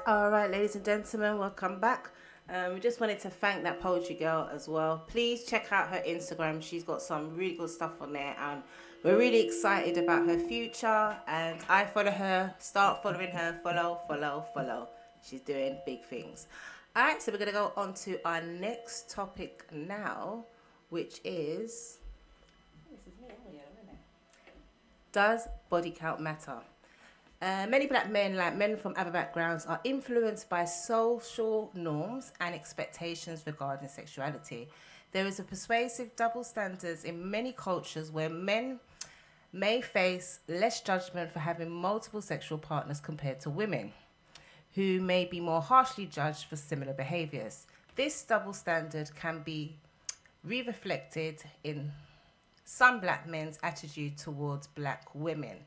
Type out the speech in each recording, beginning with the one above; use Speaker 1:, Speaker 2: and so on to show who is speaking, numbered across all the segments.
Speaker 1: All right, ladies and gentlemen, welcome back. We just wanted to thank that poetry girl as well. Please check out her Instagram. She's got some really good stuff on there, and we're really excited about her future. And I follow her, start following her, follow, follow, follow. She's doing big things. All right, so we're going to go on to our next topic now, which is does body count matter? Many black men, like men from other backgrounds, are influenced by social norms and expectations regarding sexuality. There is a persuasive double standards in many cultures where men may face less judgment for having multiple sexual partners compared to women, who may be more harshly judged for similar behaviors. This double standard can be re-reflected in some black men's attitude towards black women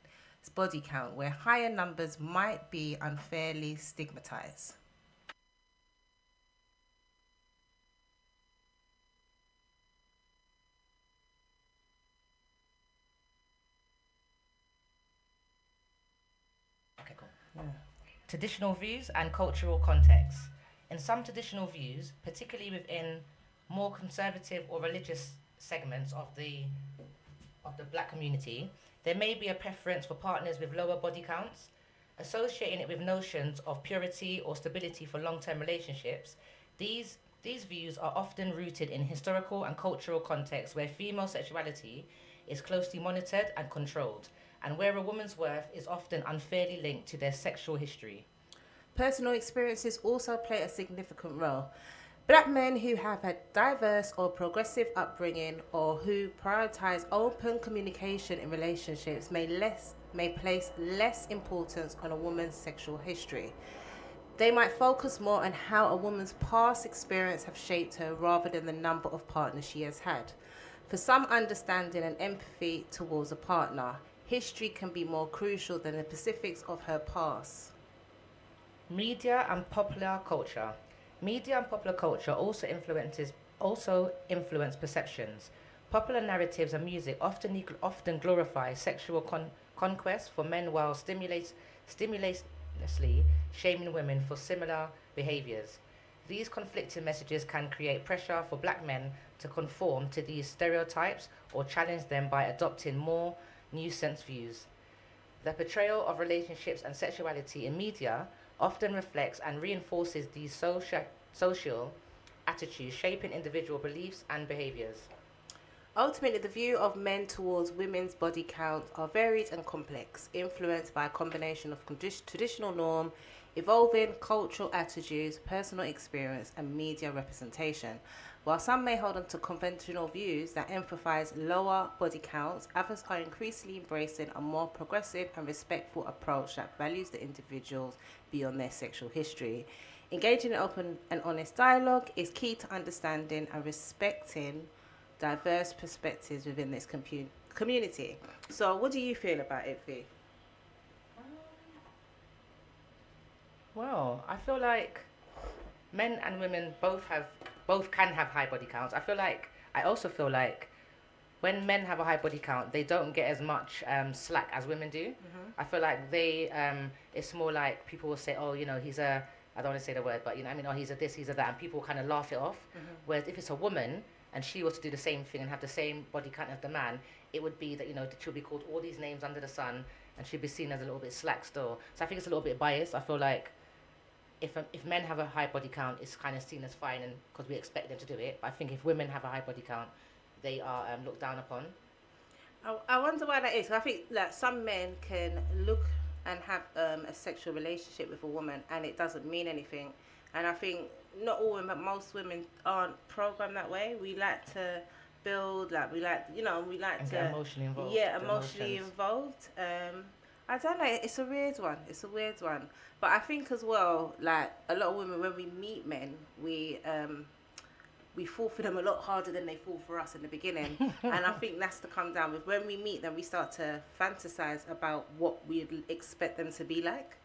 Speaker 1: body count, where higher numbers might be unfairly stigmatized.
Speaker 2: Okay, cool. Yeah. Traditional views and cultural context. In some traditional views, particularly within more conservative or religious segments of the black community, there may be a preference for partners with lower body counts, associating it with notions of purity or stability for long-term relationships. These views are often rooted in historical and cultural contexts where female sexuality is closely monitored and controlled, and where a woman's worth is often unfairly linked to their sexual history.
Speaker 1: Personal experiences also play a significant role. Black men who have a diverse or progressive upbringing or who prioritize open communication in relationships may place less importance on a woman's sexual history. They might focus more on how a woman's past experience have shaped her rather than the number of partners she has had. For some understanding and empathy towards a partner, history can be more crucial than the specifics of her past.
Speaker 2: Media and popular culture. Media and popular culture also influence perceptions. Popular narratives and music often glorify sexual conquest for men while stimulatingly shaming women for similar behaviors. These conflicting messages can create pressure for black men to conform to these stereotypes or challenge them by adopting more nuanced views. The portrayal of relationships and sexuality in media often reflects and reinforces these social attitudes, shaping individual beliefs and behaviors.
Speaker 1: Ultimately, the view of men towards women's body count are varied and complex, influenced by a combination of traditional norm, evolving cultural attitudes, personal experience, and media representation. While some may hold on to conventional views that emphasize lower body counts, others are increasingly embracing a more progressive and respectful approach that values the individuals beyond their sexual history. Engaging in open and honest dialogue is key to understanding and respecting diverse perspectives within this community. So, what do you feel about it, V?
Speaker 2: Well, I feel like men and women both can have high body counts. I also feel like when men have a high body count, they don't get as much slack as women do. I feel like it's more like people will say, oh, I don't want to say the word, but oh, he's a this, he's a that, and people kind of laugh it off. Whereas if it's a woman and she was to do the same thing and have the same body count as the man, it would be that, she'll be called all these names under the sun and she'd be seen as a little bit slack still. So I think it's a little bit biased. I feel like if men have a high body count, it's kind of seen as fine, and because we expect them to do it. But I think if women have a high body count, they are looked down upon.
Speaker 1: I wonder why that is. I think that some men can look and have a sexual relationship with a woman and it doesn't mean anything. And I think not all women, but most women aren't programmed that way. We like to build, like we like
Speaker 2: And
Speaker 1: to
Speaker 2: get emotionally involved.
Speaker 1: yeah, emotionally involved. I don't know. It's a weird one. It's a weird one. But I think as well, like a lot of women, when we meet men, we fall for them a lot harder than they fall for us in the beginning. And I think that's to come down with when we meet them, we start to fantasize about what we'd expect them to be like,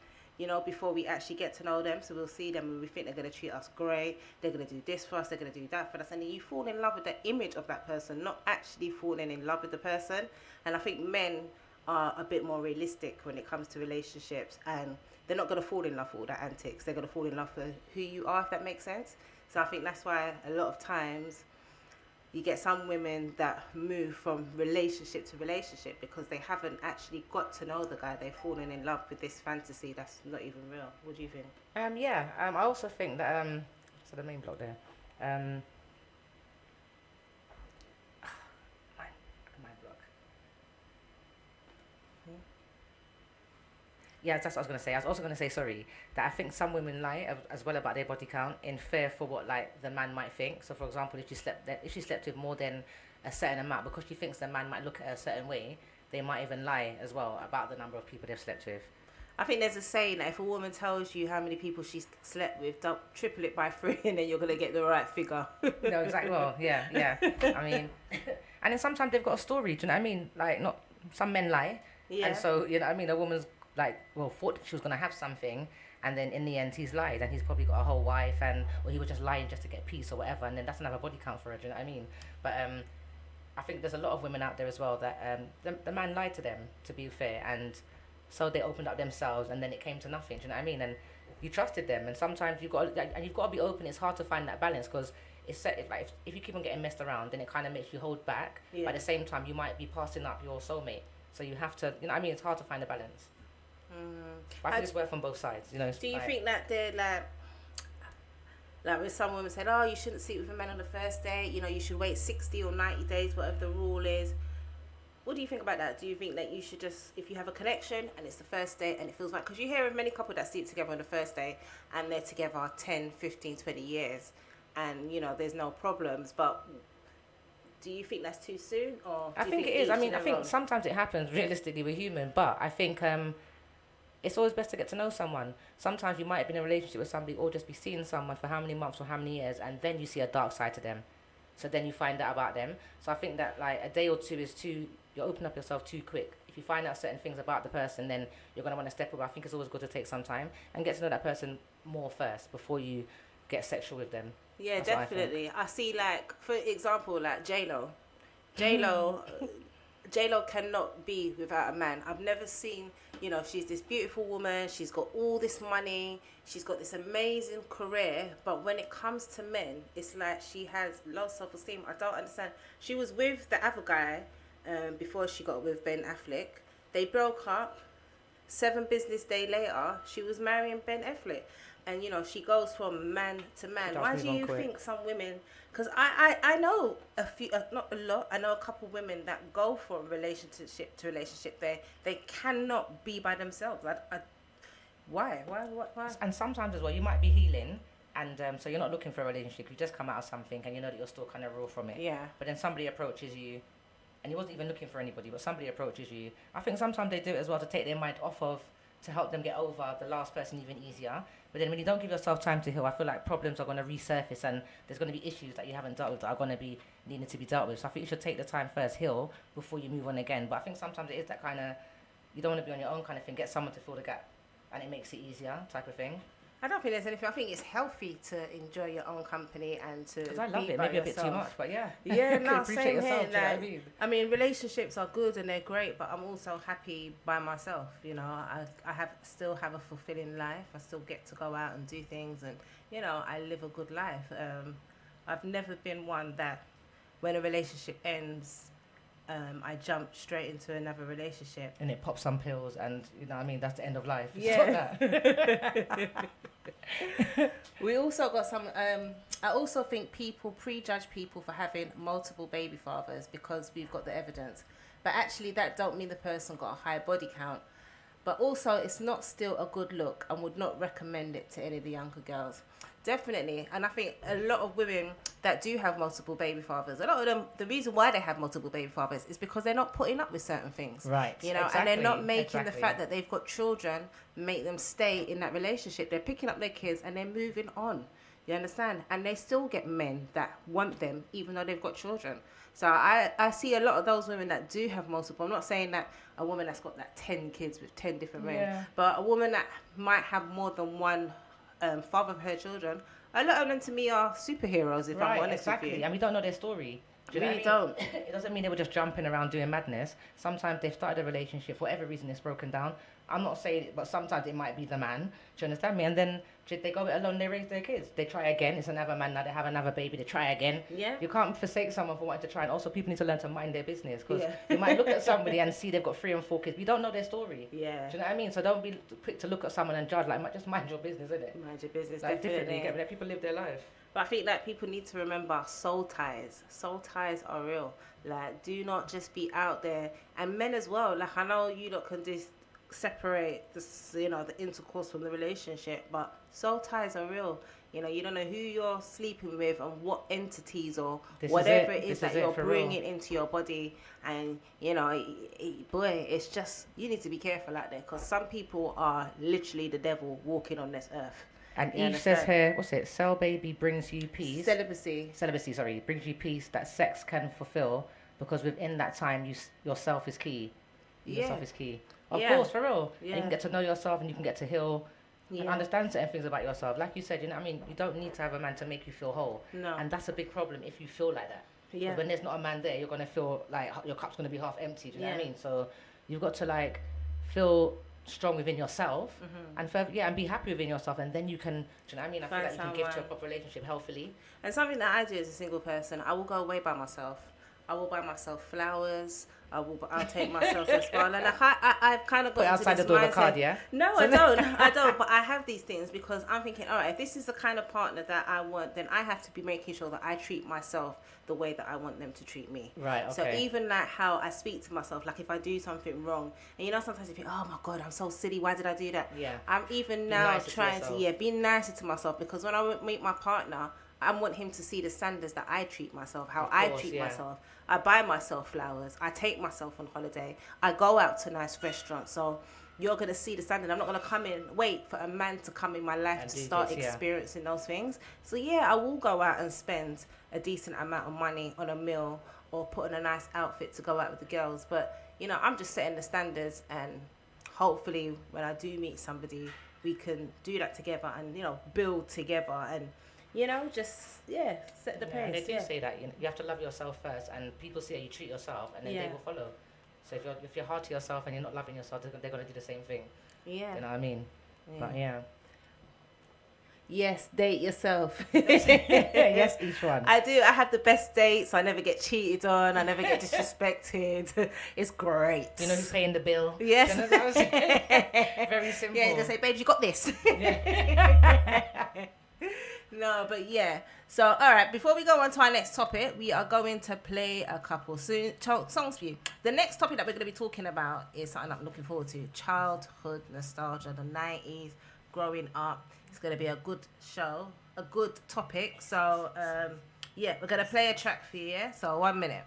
Speaker 1: before we actually get to know them. So we'll see them and we think they're going to treat us great, they're going to do this for us, they're going to do that for us. And then you fall in love with the image of that person, not actually falling in love with the person. And I think men are a bit more realistic when it comes to relationships, and they're not going to fall in love with all that antics. They're going to fall in love with who you are, if that makes sense. So I think that's why a lot of times you get some women that move from relationship to relationship because they haven't actually got to know the guy. They've fallen in love with this fantasy that's not even real. What do you think?
Speaker 2: I also think that so the main block there. My block. Yeah, that's what I was gonna say. I was also gonna say, sorry, that I think some women lie as well about their body count in fear for what like the man might think. So, for example, if she slept with more than a certain amount because she thinks the man might look at her a certain way, they might even lie as well about the number of people they've slept with.
Speaker 1: I think there's a saying that if a woman tells you how many people she's slept with, don't triple it by 3 and then you're going to get the right figure.
Speaker 2: No, exactly. Well, yeah. I mean, and then sometimes they've got a story, do you know what I mean? Like, not, some men lie.
Speaker 1: Yeah.
Speaker 2: And so, you know what I mean? A woman's like, well, thought she was going to have something, and then in the end he's lied, and he's probably got a whole wife, or he was just lying just to get peace or whatever, and then that's another body count for her, do you know what I mean? But I think there's a lot of women out there as well that the man lied to them, to be fair, and so they opened up themselves, and then it came to nothing. Do you know what I mean? And you trusted them, and sometimes you've got to be open. It's hard to find that balance because like if you keep on getting messed around, then it kind of makes you hold back. Yeah. But at the same time, you might be passing up your soulmate, so you have to. You know what I mean? It's hard to find a balance. But I think it's worth on both sides. You know.
Speaker 1: Do you think that they're like when some women said, "Oh, you shouldn't sleep with a man on the first date. You know, you should wait 60 or 90 days, whatever the rule is." What do you think about that? Do you think that you should just, if you have a connection and it's the first date and it feels like, because you hear of many couples that sleep together on the first date and they're together 10, 15, 20 years and, you know, there's no problems, but do you think that's too soon? Or
Speaker 2: I think it is. I mean, I think sometimes it happens, realistically, we're human, but I think it's always best to get to know someone. Sometimes you might be in a relationship with somebody or just be seeing someone for how many months or how many years, and then you see a dark side to them. So then you find out about them. So I think that like a day or two is too, you open up yourself too quick. If you find out certain things about the person, then you're going to want to step up. I think it's always good to take some time and get to know that person more first before you get sexual with them.
Speaker 1: Yeah, that's definitely. I see, like, for example, like J-Lo cannot be without a man. I've never seen, you know, she's this beautiful woman, she's got all this money, she's got this amazing career, but when it comes to men, it's like she has low self-esteem. I don't understand. She was with the other guy before she got with Ben Affleck. They broke up. 7 business days later, she was marrying Ben Affleck. And, you know, she goes from man to man. Why do you think some women... Because I know a few, not a lot, I know a couple of women that go from relationship to relationship. They cannot be by themselves. Why?
Speaker 2: And sometimes as well, you might be healing, and so you're not looking for a relationship. You just come out of something, and you know that you're still kind of raw from it.
Speaker 1: Yeah.
Speaker 2: But then somebody approaches you, and you wasn't even looking for anybody, but somebody approaches you. I think sometimes they do it as well to take their mind off of, to help them get over the last person even easier. But then when you don't give yourself time to heal, I feel like problems are going to resurface, and there's going to be issues that you haven't dealt with that are going to be needing to be dealt with. So I think you should take the time first, heal, before you move on again. But I think sometimes it is that kind of, you don't want to be on your own kind of thing, get someone to fill the gap, and it makes it easier type of thing.
Speaker 1: I don't think there's anything. I think it's healthy to enjoy your own company and to.
Speaker 2: Because I love it. Maybe yourself. A bit too much, but yeah.
Speaker 1: Yeah, no,
Speaker 2: appreciate
Speaker 1: same
Speaker 2: yourself.
Speaker 1: here.
Speaker 2: Like,
Speaker 1: I mean, relationships are good and they're great, but I'm also happy by myself. You know, I still have a fulfilling life. I still get to go out and do things, and you know, I live a good life. I've never been one that, when a relationship ends, I jump straight into another relationship.
Speaker 2: And it pops some pills, and you know what I mean, that's the end of life.
Speaker 1: Yeah. We also got some, I also think people prejudge people for having multiple baby fathers because we've got the evidence. But actually that don't mean the person got a high body count. But also it's not still a good look, and would not recommend it to any of the younger girls. Definitely. And I think a lot of women that do have multiple baby fathers, a lot of them, the reason why they have multiple baby fathers is because they're not putting up with certain things.
Speaker 2: Right.
Speaker 1: You know, exactly. And they're not making the fact that they've got children make them stay in that relationship. They're picking up their kids and they're moving on. You understand? And they still get men that want them even though they've got children. So I see a lot of those women that do have multiple. I'm not saying that a woman that's got like 10 kids with 10 different men, but a woman that might have more than one father of her children, a lot of them to me are superheroes, if I'm honest with you.
Speaker 2: And we don't know their story. Do you know
Speaker 1: Really
Speaker 2: what I mean?
Speaker 1: don't.
Speaker 2: It doesn't mean they were just jumping around doing madness. Sometimes they've started a relationship for whatever reason it's broken down. I'm not saying it, but sometimes it might be the man. Do you understand me? And then they go it alone, they raise their kids. They try again, it's another man, now they have another baby, they try again.
Speaker 1: Yeah.
Speaker 2: You can't forsake someone for wanting to try. And also people need to learn to mind their business. Because
Speaker 1: Yeah.
Speaker 2: you might look at somebody and see they've got 3 and 4 kids. You don't know their story.
Speaker 1: Yeah.
Speaker 2: Do you know what I mean? So don't be quick to look at someone and judge. Like, just mind your business, innit?
Speaker 1: Mind your business,
Speaker 2: Like, differently,
Speaker 1: definitely.
Speaker 2: let people live their life.
Speaker 1: But I think that people need to remember soul ties. Soul ties are real. Like, do not just be out there. And men as well. Like, I know you lot can just separate this, you know, the intercourse from the relationship, but soul ties are real. You know, you don't know who you're sleeping with and what entities or whatever it is that you're bringing into your body. And, you know, boy, it's just, you need to be careful out there, because some people are literally the devil walking on this earth.
Speaker 2: And Eve says here, what's it? Cell baby brings you peace.
Speaker 1: Celibacy, sorry,
Speaker 2: brings you peace that sex can fulfill, because within that time, yourself is key. Yourself is key. Of course, for real. Yeah. You can get to know yourself and you can get to heal and understand certain things about yourself. Like you said, you know what I mean? You don't need to have a man to make you feel whole.
Speaker 1: No.
Speaker 2: And that's a big problem if you feel like that. Yeah. When there's not a man there, you're going to feel like your cup's going to be half empty. Do you know what I mean? So you've got to like feel strong within yourself and be happy within yourself, and then you can, do you know what I mean? I feel like you can give to a proper relationship healthily.
Speaker 1: And something that I do as a single person, I will go away by myself. I will buy myself flowers. I'll take myself to a spa. Like I've kind of got into
Speaker 2: outside
Speaker 1: this
Speaker 2: the door of
Speaker 1: mindset.
Speaker 2: the card, yeah?
Speaker 1: No, I don't. But I have these things because I'm thinking, all right, if this is the kind of partner that I want, then I have to be making sure that I treat myself the way that I want them to treat me.
Speaker 2: Right, okay.
Speaker 1: So even like how I speak to myself, like if I do something wrong, and you know, sometimes you think, oh my God, I'm so silly. Why did I do that?
Speaker 2: Yeah.
Speaker 1: I'm even now trying to be nicer to myself, because when I meet my partner, I want him to see the standards that I treat myself, how I treat myself. I buy myself flowers. I take myself on holiday. I go out to nice restaurants. So you're going to see the standard. I'm not going to wait for a man to come in my life to start experiencing those things. So yeah, I will go out and spend a decent amount of money on a meal or put on a nice outfit to go out with the girls. But, you know, I'm just setting the standards, and hopefully when I do meet somebody, we can do that together and, you know, build together and, you know, just, set the pace.
Speaker 2: They do say that, you know, you have to love yourself first, and people see how you treat yourself, and then they will follow. So if you're hard to yourself and you're not loving yourself, they're going to do the same thing. Yeah. You know what I mean? Yeah. But
Speaker 1: yes, date yourself.
Speaker 2: Yes, each one.
Speaker 1: I do. I have the best dates. I never get cheated on. I never get disrespected. It's great.
Speaker 2: You know who's paying the bill?
Speaker 1: Yes.
Speaker 2: Very simple.
Speaker 1: Yeah, they say, babes, you got this. No, but so all right, before we go on to our next topic, we are going to play a couple songs for you. The next topic that we're going to be talking about is something I'm looking forward to: childhood nostalgia, the 90s, growing up. It's going to be a good show, a good topic. So we're going to play a track for you. So 1 minute.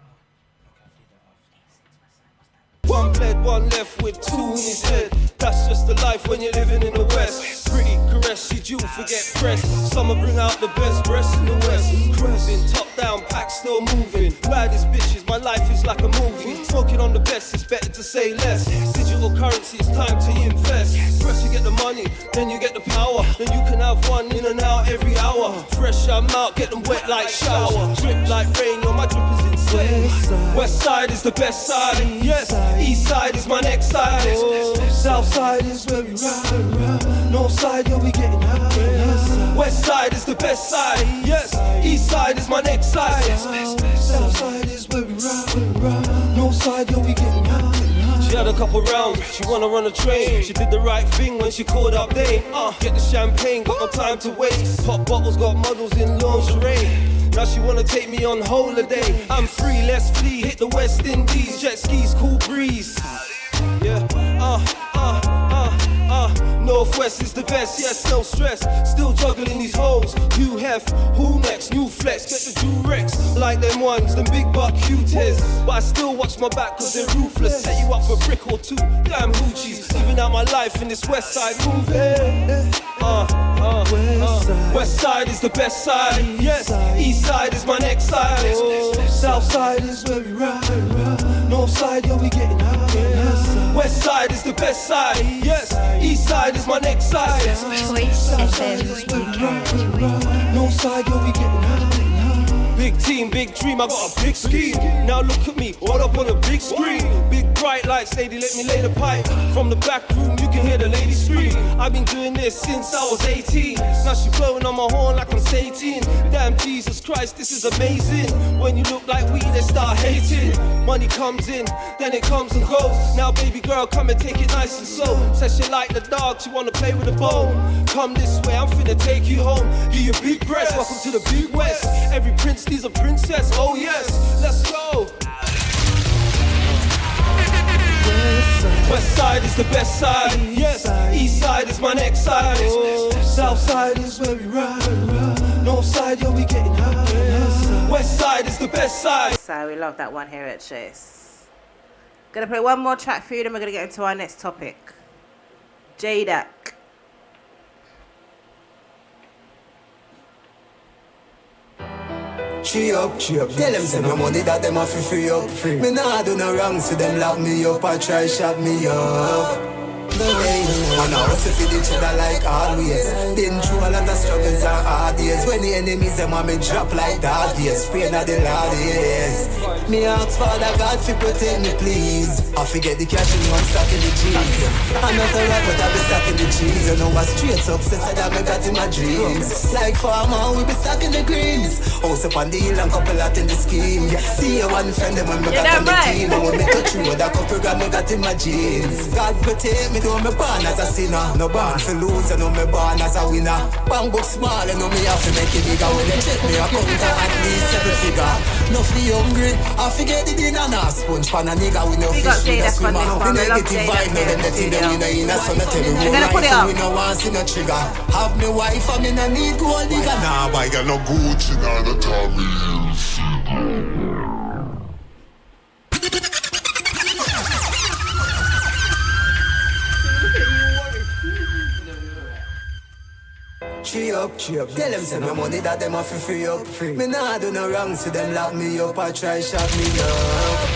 Speaker 3: One bled, one left with two in his head. That's just the life when you're living in the West. Pretty caress, she do forget press. Summer bring out the best breasts in the West. Cruising, top down, pack still moving. Baddest bitches, my life is like a movie. Smoking on the best, it's better to say less. Digital currency, it's time to invest. First you get the money, then you get the power. Then you can have one in and out every hour. Fresh, I'm out, get them wet like shower. Drip like rain, yo, my drip is insane. West side is the best side, yes. East side is my next side. South side is where we ride. North side, yo, we getting high. West side is the best side, yes. East side is my next side. South side is where we ride. North side, yo, we getting high. She had a couple rounds, she wanna run a train. She did the right thing when she called up Dane. Get the champagne, got no time to waste. Pop bottles, got models in lingerie. Now she wanna take me on holiday. I'm free, let's flee, hit the West Indies. Jet skis, cool breeze. Yeah, Northwest is the best, yes, no stress. Still juggling these hoes. New hef, who next? New flex, get the Durex. Like them ones, them big buck cuties. But I still watch my back cause they're ruthless. Set you up for a brick or two, damn hoochies. Living out my life in this West Side movie. West side is the best side, yes. East side is my next side. South side is where we ride. North side, yo, we getting high. West side is the best side, yes. East side is my next side.
Speaker 4: Choice
Speaker 3: South side is where we ride. North side, yo, we getting high. Big team, big dream, I got a big scheme. Now look at me, all up on a big screen. Big bright lights, lady, let me lay the pipe. From the back room, you can hear the lady scream. I've been doing this since I was 18. Now she blowing on my horn like I'm 18. Damn, Jesus Christ, this is amazing. When you look like we, they start hating. Money comes in, then it comes and goes. Now baby girl, come and take it nice and slow. Says she like the dog, she wanna play with the bone. Come this way, I'm finna take you home. Give you big breasts, welcome to the big west. Every prince needs a princess, oh yes, let's go. West side is the best side, yes. East side is my next side. South side is where we ride. North side, yo, we getting high. West side is the best side.
Speaker 1: So we love that one here at Choice. Gonna play one more track for you, then we're gonna get into our next topic. J-Dak.
Speaker 4: Cheer up, tell them say my money that them have to free up. Me nah do no wrong, so them lock me up or try shut me up. And I hustle for each other like always. Been through a lot of struggles and hard days. When the enemies them want me drop like dog years. Pain of the Lord years. Me ask Father God to protect me please. I forget the cash and I'm stuck in the jeans. I'm not a rock but I be stuck in the cheese. You know what straight success that I got in my dreams. Like farmer we be stuck in the greens. House up on the hill and couple out in the scheme. See you one friend them when me got on the team. And when me touch you with a couple gram me got in my jeans. God protect me. Know me born as a sinner, no born for lose, I know me born as a winner. Bang book small, I know me have to make it bigger. When they check me account at least 7 figure. No feel hungry, I forget the dinner now. Sponge pan a nigga with no fish with a swimmer. The negative vibe, no them that in them in the inner. So no tell me who right, we no want see no trigger. Have me wife, I me no need gold digger.
Speaker 5: Nah, but I got no Gucci, nah, no Tommy Hilfiger.
Speaker 4: Cheer up, tell them say my money that them have to free up. Me nah do no wrong, so them lock me up or try shut me up.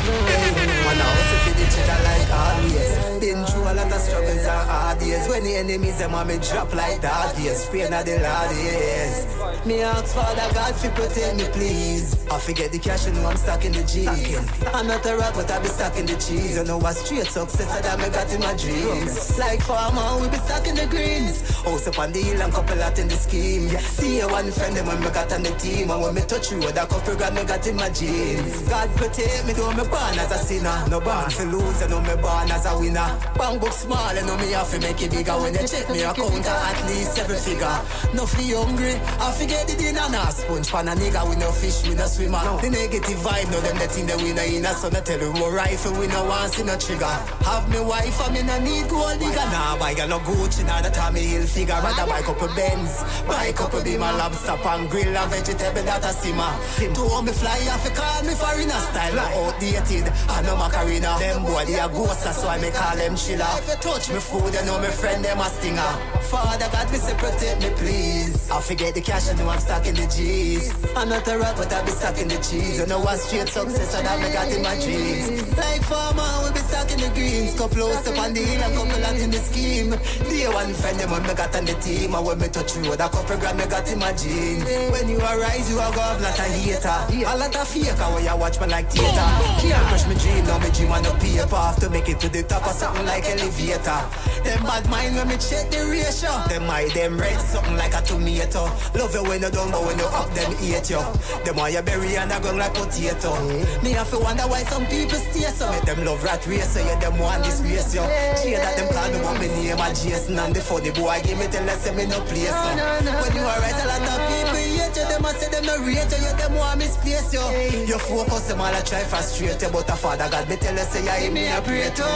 Speaker 4: And I hustle for each other like always. Been through a lot of struggles and hard days. When the enemies them want me drop like dog years. Pain of the Lord years. Me ask Father God to protect me please. I forget the cash and know I'm stuck in the jeans. I'm not a rock but I be stuck in the cheese. You know what straight success that I got in my dreams. Like farmer we be stuck in the greens. House up on the hill and couple out in the scheme. See you one friend them when me got on the team. And when me touch you with a couple gram me got in my jeans. God protect me, don't me born as a sinner. No born for lose, I know me born as a winner. Bang book small, I know me have to make it bigger. When they check me account at least 7 figure. No feel hungry, I forget the dinner now. Sponge pan a nigga with no fish, with no swimmer. The negative vibe, no them that in the winner in a. So no tell you more rifle, we no want see no trigger. Have me wife, I me no need gold digger. Nah, buy no Gucci, nah, the Tommy Hilfiger. Rather buy couple Benz, buy couple be my lobster pan grill and vegetable that a simmer. To hold me fly off, you call me foreigner style. Outdated, I know Macarena. Them boy, they a ghost, that's why me call them chiller. If you touch me food, you know me friend, them a stinger. Father God, me say protect me please. I forget the cash, I know I'm stuck in the G's. I'm not a rock, but I be stuck in the cheese. You know what straight success that I got in my dreams. Like farmer, we be stuck in the greens. Couple house up on the hill and couple out in the scheme. Day one friend, them when me got on the team. And when me touch you, that couple gram me got in my jeans. When you arise, you a go have lot of hater. A lot of faker when you watch me like theater. Can't crush me dream, now me dream on the paper. Have to make it to the top of something like elevator. Them bad mind when me check the ratio. Them eye, them red, something like a tomato. Love you when you don't know when you up, them eat you. Them why you bury and a gun like potato. Me have to wonder why some people stay so. Make them love rat race, so yeah, them want this race, yo. Cheer that them call me what me name a Jason. And the funny boy give me tell us say me no place, so. When you arise, a lot of people hate you. Them a say them no rate you, yeah, them want misplace you. You focus, them all a try frustrate you. But a Father God, me tell us say yeah, me a pray to.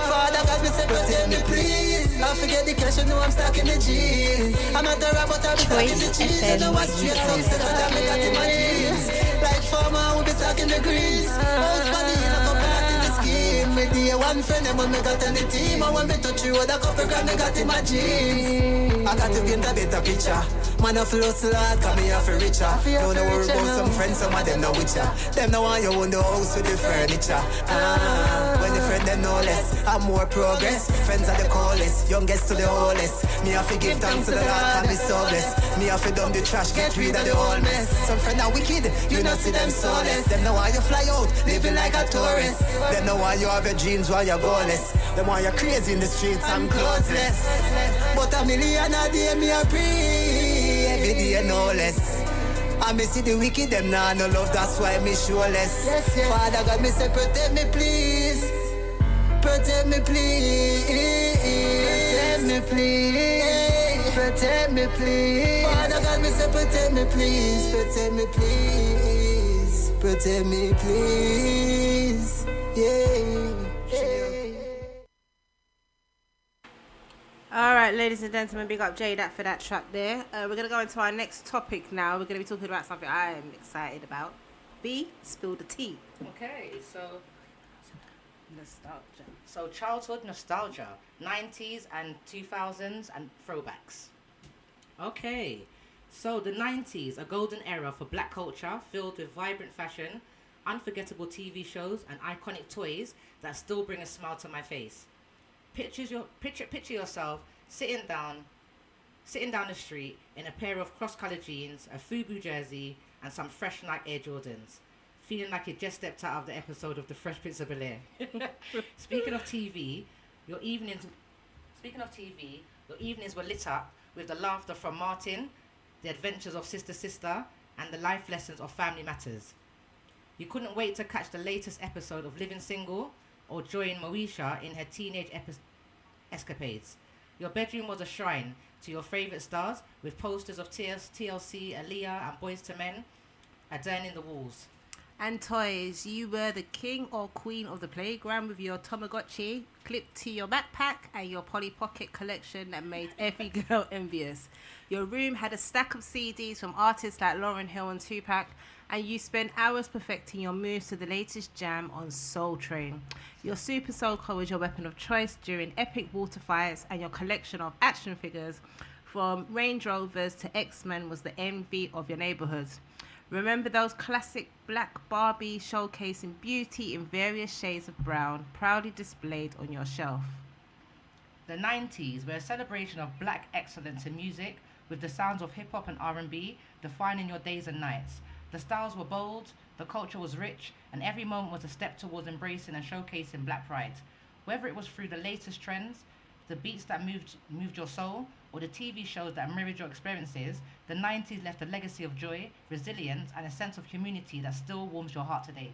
Speaker 4: Father God, me say protect me please. I forget the cash, you know I'm stuck in the G's. I'm not a robot, I'm stuck in the cheese. You know what straight success that me got in my dreams. Like farmer, we be stuck in the greens. House body in a couple out in the scheme. Me day one friend them when me got on the team. And when me touch you with a couple grand, me got in my jeans. I got to paint a better picture. Man of flow slot, come here for richer. Don't know worry about some friends, some of them know with ya. Them know want you own the house with the furniture. When the friend them know less, have more progress. Friends are the coolest, youngest to the oldest. Me have to give thanks to the Lord, can be so blessed. Me have to dump the trash, get rid of the whole mess. Some friends are wicked, you not see them soulless. Them know why you fly out, living like a tourist. Them know why you have your dreams while you're goalless. Them why you're crazy in the streets and closeless. But a million a day me a pray, every day no less. I me see the wicked, them nah no love, that's why me show less. Father God, me say protect me please. Protect me please. Protect me please. Protect me please. Father God, me say protect me please. Protect me please. Protect me please. Yeah.
Speaker 1: All right, ladies and gentlemen, big up Jay for that track there. We're going to go into our next topic now. We're going to be talking about something I am excited about. B, spill the tea.
Speaker 2: Okay, so
Speaker 1: Nostalgia.
Speaker 2: so childhood nostalgia, 90s and 2000s and throwbacks. Okay, so the 90s, a golden era for black culture filled with vibrant fashion, unforgettable TV shows and iconic toys that still bring a smile to my face. Picture yourself sitting down the street in a pair of cross-colored jeans, a FUBU jersey, and some fresh Nike Air Jordans, feeling like you just stepped out of the episode of The Fresh Prince of Bel-Air. Speaking of TV, your evenings were lit up with the laughter from Martin, the adventures of Sister, and the life lessons of Family Matters. You couldn't wait to catch the latest episode of Living Single or join Moesha in her teenage escapades. Your bedroom was a shrine to your favourite stars with posters of TLC, Aaliyah and Boyz II Men adorning the walls.
Speaker 1: And toys, you were the king or queen of the playground with your Tamagotchi clipped to your backpack and your Polly Pocket collection that made every girl envious. Your room had a stack of CDs from artists like Lauryn Hill and Tupac, and you spent hours perfecting your moves to the latest jam on Soul Train. Your Super Soul Car was your weapon of choice during epic water fights, and your collection of action figures from Range Rovers to X-Men was the envy of your neighborhoods. Remember those classic black Barbie showcasing beauty in various shades of brown, proudly displayed on your shelf.
Speaker 2: The 90s were a celebration of black excellence in music, with the sounds of hip-hop and R&B defining your days and nights. The styles were bold, the culture was rich, and every moment was a step towards embracing and showcasing black pride. Whether it was through the latest trends, the beats that moved your soul, or the TV shows that mirrored your experiences, the 90s left a legacy of joy, resilience, and a sense of community that still warms your heart today.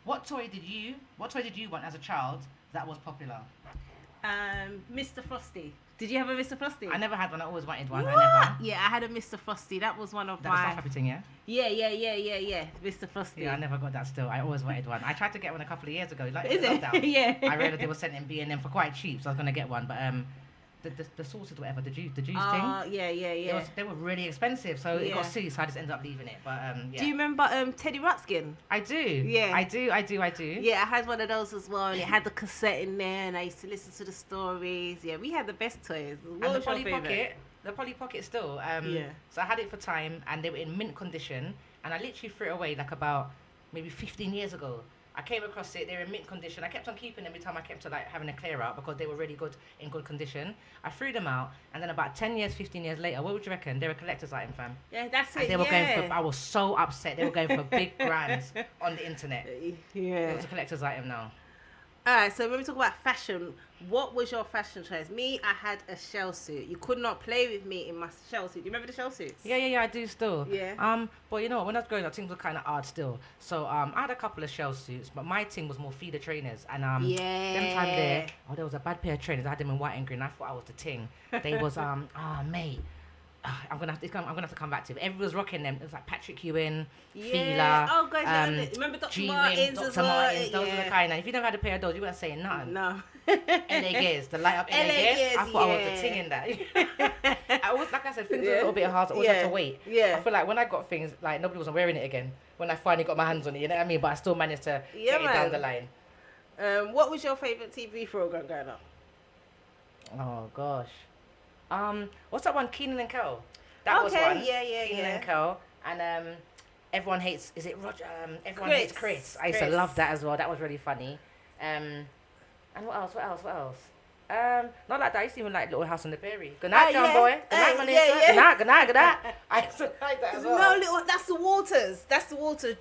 Speaker 2: What toy did you want as a child that was popular?
Speaker 1: Mr. Frosty. Did you have a Mr. Frosty?
Speaker 2: I never had one. I always wanted one.
Speaker 1: What?
Speaker 2: I never.
Speaker 1: Yeah, I had a Mr. Frosty. That was one of
Speaker 2: That
Speaker 1: my...
Speaker 2: was happy thing, yeah?
Speaker 1: Yeah. Mr. Frosty.
Speaker 2: Yeah, I never got that still. I always wanted one. I tried to get one a couple of years ago. Like,
Speaker 1: Is it?
Speaker 2: lockdown.
Speaker 1: Yeah.
Speaker 2: I read that they were sending B&M for quite cheap, so I was going to get one. But the sauces, whatever, the juice thing.
Speaker 1: Yeah.
Speaker 2: They were really expensive, so it
Speaker 1: Yeah.
Speaker 2: got silly, so I just ended up leaving it. But yeah.
Speaker 1: Do you remember Teddy Ruxpin?
Speaker 2: I do.
Speaker 1: Yeah.
Speaker 2: I do.
Speaker 1: Yeah, I had one of those as well, and it had the cassette in there, and I used to listen to the stories. Yeah, we had the best toys. What
Speaker 2: And
Speaker 1: was your favourite?
Speaker 2: the Polly Pocket still.
Speaker 1: Yeah.
Speaker 2: So I had it for time, and they were in mint condition, and I literally threw it away like about maybe 15 years ago. I came across it, they were in mint condition. I kept on keeping them every time I kept to like having a clear out because they were really good, in good condition. I threw them out, and then about 10 years, 15 years later, what would you reckon? They were a collector's item, fam.
Speaker 1: Yeah, that's
Speaker 2: And
Speaker 1: it.
Speaker 2: they were going for, I was so upset, they were going for big brands on the internet.
Speaker 1: Yeah.
Speaker 2: It was a collector's item now.
Speaker 1: Alright, so when we talk about fashion, what was your fashion choice? Me, I had a shell suit. You could not play with me in my shell suit. Do you remember the shell suits?
Speaker 2: Yeah, I do still.
Speaker 1: Yeah.
Speaker 2: But you know, when I was growing up, things were kind of hard still. So I had a couple of shell suits, but my thing was more feeder trainers. And them time there, there was a bad pair of trainers. I had them in white and green. I thought I was the ting. They was mate. I'm gonna have to come back to it. Everyone was rocking them. It was like Patrick Ewing, Fila.
Speaker 1: Oh gosh, remember Dr.
Speaker 2: G-Wing,
Speaker 1: Martens
Speaker 2: Dr.
Speaker 1: as well?
Speaker 2: Martens. Those were the kind. If you never had a pair of those, you weren't saying nothing.
Speaker 1: No.
Speaker 2: LA Gears, the light up LA Gears. I thought I was the ting in that. I always, like I said, things were a little bit hard. So I always had to wait.
Speaker 1: Yeah.
Speaker 2: I feel like when I got things, like nobody wasn't wearing it again. When I finally got my hands on it, you know what I mean? But I still managed to get it down the line.
Speaker 1: What was your favourite TV program growing up?
Speaker 2: Oh gosh. What's that one? Keenan and Kel. That was one. Keenan and Kel. And everyone hates. Is it Roger? Everyone hates Chris. I used to love that as well. That was really funny. And what else? Not like that. I used to even like Little House on the Prairie. Good night, John boy. Good night, my nigga. Good night. I used to like that as well.
Speaker 1: No, that's the Waters.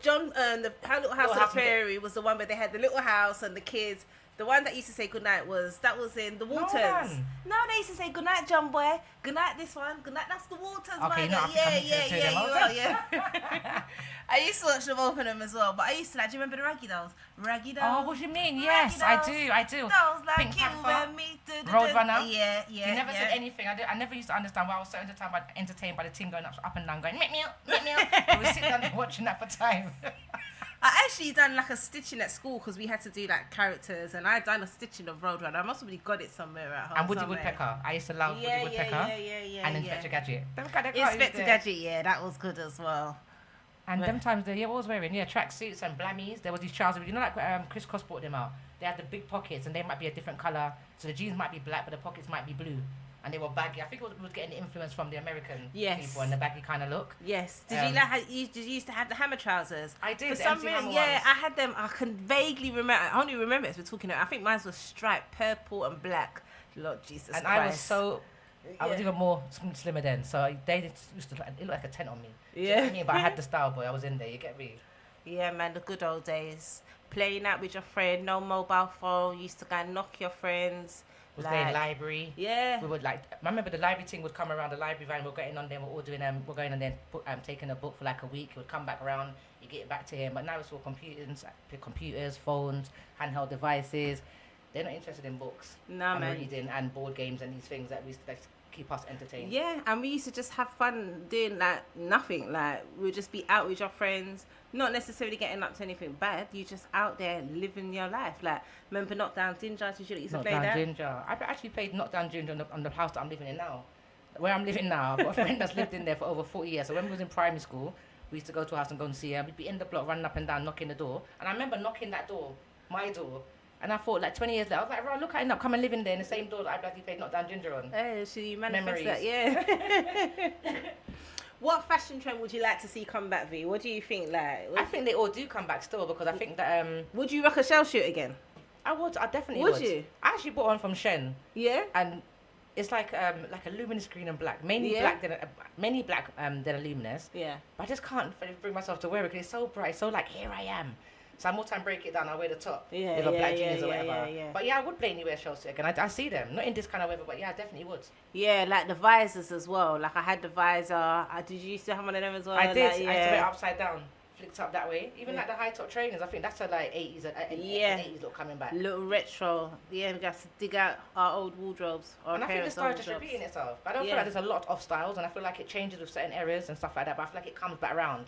Speaker 1: John, the Little House on the Prairie was the one where they had the little house and the kids. The one that used to say goodnight was in the Waters. No, they used to say goodnight, John boy. Goodnight, this one. Goodnight, that's the Waters.
Speaker 2: Okay,
Speaker 1: man.
Speaker 2: no,
Speaker 1: Yeah. I used to watch them open them as well, but I used to like. Do you remember the Raggy Dolls? Raggy Dolls.
Speaker 2: Oh, what do you mean? Yes, I do.
Speaker 1: Dolls like
Speaker 2: Pink
Speaker 1: you
Speaker 2: Panther,
Speaker 1: and me.
Speaker 2: Roadrunner.
Speaker 1: Yeah.
Speaker 2: You never said anything. I never used to understand why I was so entertained by the team going up and down, going meow meow. We sit down watching that for time.
Speaker 1: I actually done like a stitching at school because we had to do like characters, and I done a stitching of Roadrunner. I must have really got it somewhere at home.
Speaker 2: And Woody Woodpecker. I used to love Woody Woodpecker. And Inspector Gadget.
Speaker 1: Inspector Gadget, yeah, that was good as well.
Speaker 2: And them times they always wearing tracksuits and blammies. There was these trousers, you know, like Chris Cross brought them out. They had the big pockets, and they might be a different color. So the jeans might be black, but the pockets might be blue. And they were baggy. I think it was getting the influence from the American people and the baggy kind of look.
Speaker 1: Yes. Did you used to have the hammer trousers?
Speaker 2: I did.
Speaker 1: For some reason, I had them. I can vaguely remember. I only remember as we're talking. I think mine was striped purple and black. Lord Jesus Christ.
Speaker 2: I was even more slimmer then. So they used to it looked like a tent on me.
Speaker 1: Yeah.
Speaker 2: Do you know what I mean? But I had the style, boy. I was in there. You get me?
Speaker 1: Yeah, man. The good old days. Playing out with your friend. No mobile phone. You used to go and knock your friends.
Speaker 2: Was there in library?
Speaker 1: Yeah.
Speaker 2: We would I remember the library thing would come around the library van. We're getting on there. We're all doing we're going on there, taking a book for like a week. It would come back around. You get it back to him. But now it's all computers, phones, handheld devices. They're not interested in books.
Speaker 1: No, man.
Speaker 2: Reading and board games and these things that we that keep us entertained.
Speaker 1: Yeah, and we used to just have fun doing like nothing. Like we'd just be out with your friends, not necessarily getting up to anything bad. You just out there living your life. Like remember Knockdown Ginger? Did you used to play that?
Speaker 2: Knockdown Ginger. I've actually played Knockdown Ginger on the house that I'm living in now. Where I'm living now, I've got a friend that's lived in there for over 40 years. So when we was in primary school, we used to go to a house and go and see her. We'd be in the block running up and down, knocking the door. And I remember knocking that door, my door. And I thought, like, 20 years later, I was like, right, look at it now, come and live in there in the same door that I bloody played Knockdown Ginger on.
Speaker 1: Oh, so you manifest
Speaker 2: Memories.
Speaker 1: that, yeah. What fashion trend would you like to see come back, V? What do you think, like?
Speaker 2: I think they all do come back still because I think that...
Speaker 1: Would you rock a shell shoot again?
Speaker 2: I definitely would.
Speaker 1: Would you?
Speaker 2: I actually bought one from Shen.
Speaker 1: Yeah?
Speaker 2: And it's like a luminous green and black. Mainly black than a luminous.
Speaker 1: Yeah.
Speaker 2: But I just can't bring myself to wear it because it's so bright, so like, here I am. So I'm more time break it down, I wear the top.
Speaker 1: Yeah,
Speaker 2: with a black jeans or
Speaker 1: yeah,
Speaker 2: whatever.
Speaker 1: yeah.
Speaker 2: But yeah, I would blatantly wear Shols again. I see them. Not in this kind of weather, but yeah, I definitely would.
Speaker 1: Yeah, like the visors as well. Like I had the visor. Did you used to have one of them as well?
Speaker 2: I did.
Speaker 1: Like,
Speaker 2: I used to wear it upside down, flicked up that way. Even like the high top trainers, I think that's a like 80s, 80s look coming back.
Speaker 1: Little retro. Yeah, we got to dig out our old wardrobes.
Speaker 2: And I think the style just repeating itself. But I don't feel like there's a lot of styles, and I feel like it changes with certain areas and stuff like that. But I feel like it comes back around.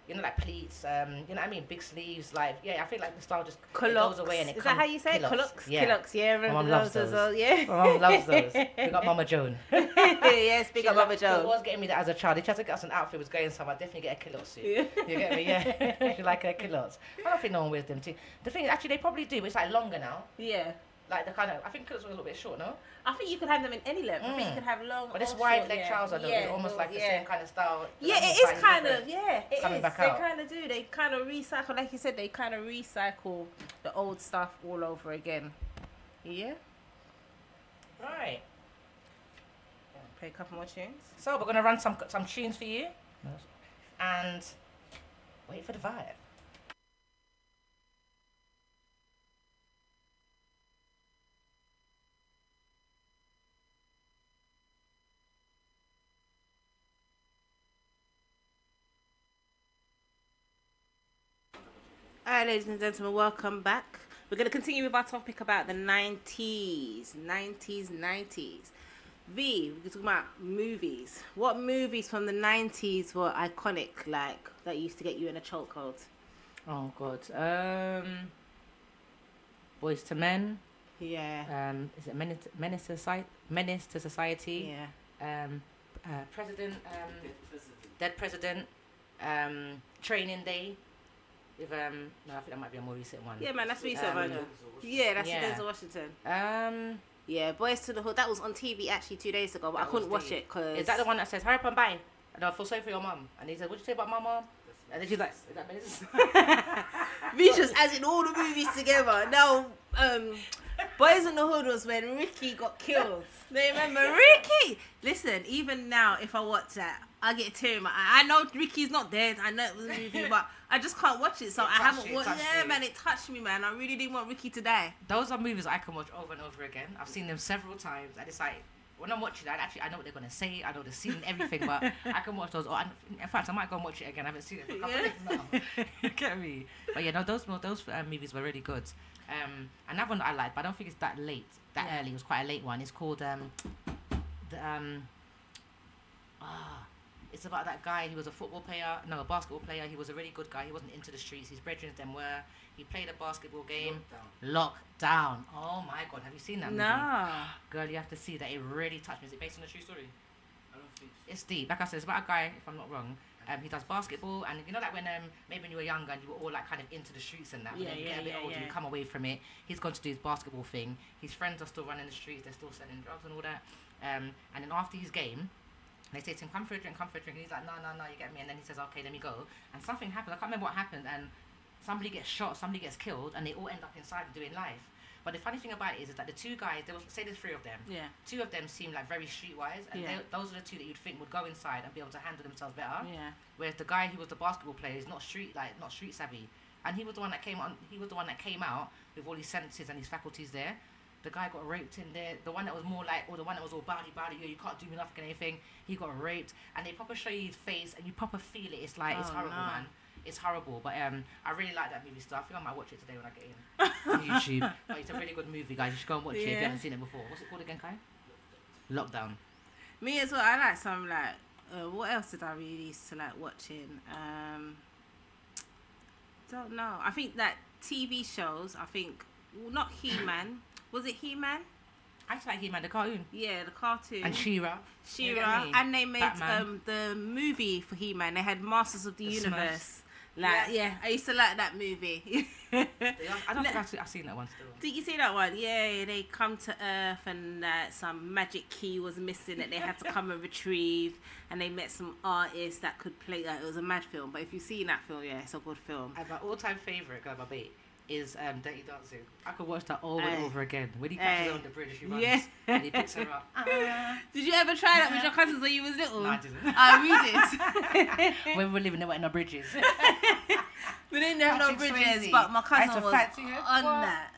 Speaker 2: You know, like pleats, you know what I mean? Big sleeves, like, yeah, I feel like the style just goes away and it comes.
Speaker 1: Is that how you say it? Culottes?
Speaker 2: Yeah.
Speaker 1: Culottes, yeah.
Speaker 2: My mum
Speaker 1: Remember
Speaker 2: loves
Speaker 1: those as well? Yeah.
Speaker 2: My mum loves those. We got Mama Joan.
Speaker 1: Yes, big up Mama Joan.
Speaker 2: She was getting me that as a child. If she had to get us an outfit, was going somewhere, I'd definitely get a culotte suit. You get me? Yeah. She like her culottes. I don't think no one wears them too. The thing is, actually, they probably do, but it's like longer now.
Speaker 1: Yeah.
Speaker 2: Like the kind of, I think culottes were a little bit short, no?
Speaker 1: I think you could have them in any length. I think you could have long.
Speaker 2: But this wide leg trouser look is almost like the same kind of style.
Speaker 1: Yeah, it is kind of. Yeah, it
Speaker 2: coming
Speaker 1: is.
Speaker 2: back
Speaker 1: They
Speaker 2: out.
Speaker 1: kind of do. They kind of recycle, like you said. They kind of recycle the old stuff all over again. Yeah.
Speaker 2: Right.
Speaker 1: Play a couple more tunes.
Speaker 2: So we're gonna run some tunes for you, and wait for the vibe.
Speaker 1: Alright, ladies and gentlemen, welcome back. We're going to continue with our topic about the 90s. V, we're talking about movies. What movies from the 90s were iconic, like, that used to get you in a chokehold?
Speaker 2: Oh God. Boys to Men.
Speaker 1: Yeah.
Speaker 2: Is it Menace to Society?
Speaker 1: Yeah.
Speaker 2: President. Dead President. Training Day. With no, I think that might be a more recent one.
Speaker 6: Yeah, man, that's recent, man. Yeah, that's Denzel Washington. Yeah, Boys to the Hood. That was on TV actually 2 days ago, but I couldn't watch it because...
Speaker 2: Is that the one that says, hurry up and buy? And I feel sorry for your mum. And he said, what'd you say about my mum? And then she's like, is that Biz?
Speaker 6: We just adding all the movies together. Now, Boys in the Hood was when Ricky got killed. They remember Ricky? Listen, even now, if I watch that, I get a tear in my eye. I know Ricky's not dead. I know it was a movie, but I just can't watch it. So I haven't watched it. Yeah, man, it touched me, man. I really didn't want Ricky to die.
Speaker 2: Those are movies I can watch over and over again. I've seen them several times. And it's like, when I'm watching that, I know what they're going to say. I know the scene and everything, but I can watch those. In fact, I might go and watch it again. I haven't seen it for a couple of days now. You get me? But yeah, no, those movies were really good. Another one that I liked, but I don't think it's that early. It was quite a late one. It's called it's about that guy. He was a basketball player. He was a really good guy. He wasn't into the streets. His brethren them were. He played a basketball game. Lockdown. Oh my God, have you seen that movie?
Speaker 6: No.
Speaker 2: Girl, you have to see that. It really touched me. Is it based on a true story? I don't think so. It's deep. Like I said, it's about a guy, if I'm not wrong. He does basketball, and you know, like when maybe when you were younger and you were all like kind of into the streets and that. But then you get a bit older, you come away from it. He's gone to do his basketball thing. His friends are still running the streets. They're still selling drugs and all that. And then after his game, they say to him, come for a drink. And he's like, no, you get me. And then he says, okay, let me go. And something happens. I can't remember what happened. And somebody gets shot, somebody gets killed, and they all end up inside doing life. But the funny thing about it is that the two guys, there's 3 of them. Yeah. 2 of them seem like very streetwise, and those are the 2 that you'd think would go inside and be able to handle themselves better. Yeah. Whereas the guy who was the basketball player is not street savvy, and he was the one that came out with all his senses and his faculties there. The guy got raped in there. The one that was more like, or the one that was all bowdy, you can't do me nothing, anything. He got raped, and they proper show you his face, and you proper feel it. It's like, it's horrible, man. It's horrible, but I really like that movie stuff. I think I might watch it today when I get in on YouTube. But it's a really good movie, guys. You should go and watch it if you haven't seen it before. What's it called again, Kai? Lockdown.
Speaker 6: Me as well. I like some what else did I really used to like watching? Don't know. I think that TV shows. I think not He-Man. Was it He-Man?
Speaker 2: I just like He-Man, the cartoon.
Speaker 6: Yeah, the cartoon.
Speaker 2: And She-Ra.
Speaker 6: And they made the movie for He-Man. They had Masters of the Universe. I used to like that movie.
Speaker 2: I don't think I've seen that one still.
Speaker 6: Did you see that one? Yeah, they come to Earth and some magic key was missing that they had to come and retrieve, and they met some artists that could play that. It was a mad film, but if you've seen that film, it's a good film.
Speaker 2: And my all-time favourite, my mate, is Dirty Dancing. I could watch that over and over again. When he catches her on the bridge, she runs and he picks her up.
Speaker 6: Did you ever try that with your cousins when you was little?
Speaker 2: No, I didn't.
Speaker 6: We did.
Speaker 2: When we were living, there weren't no bridges.
Speaker 6: We didn't have no bridges, but my cousin was on that.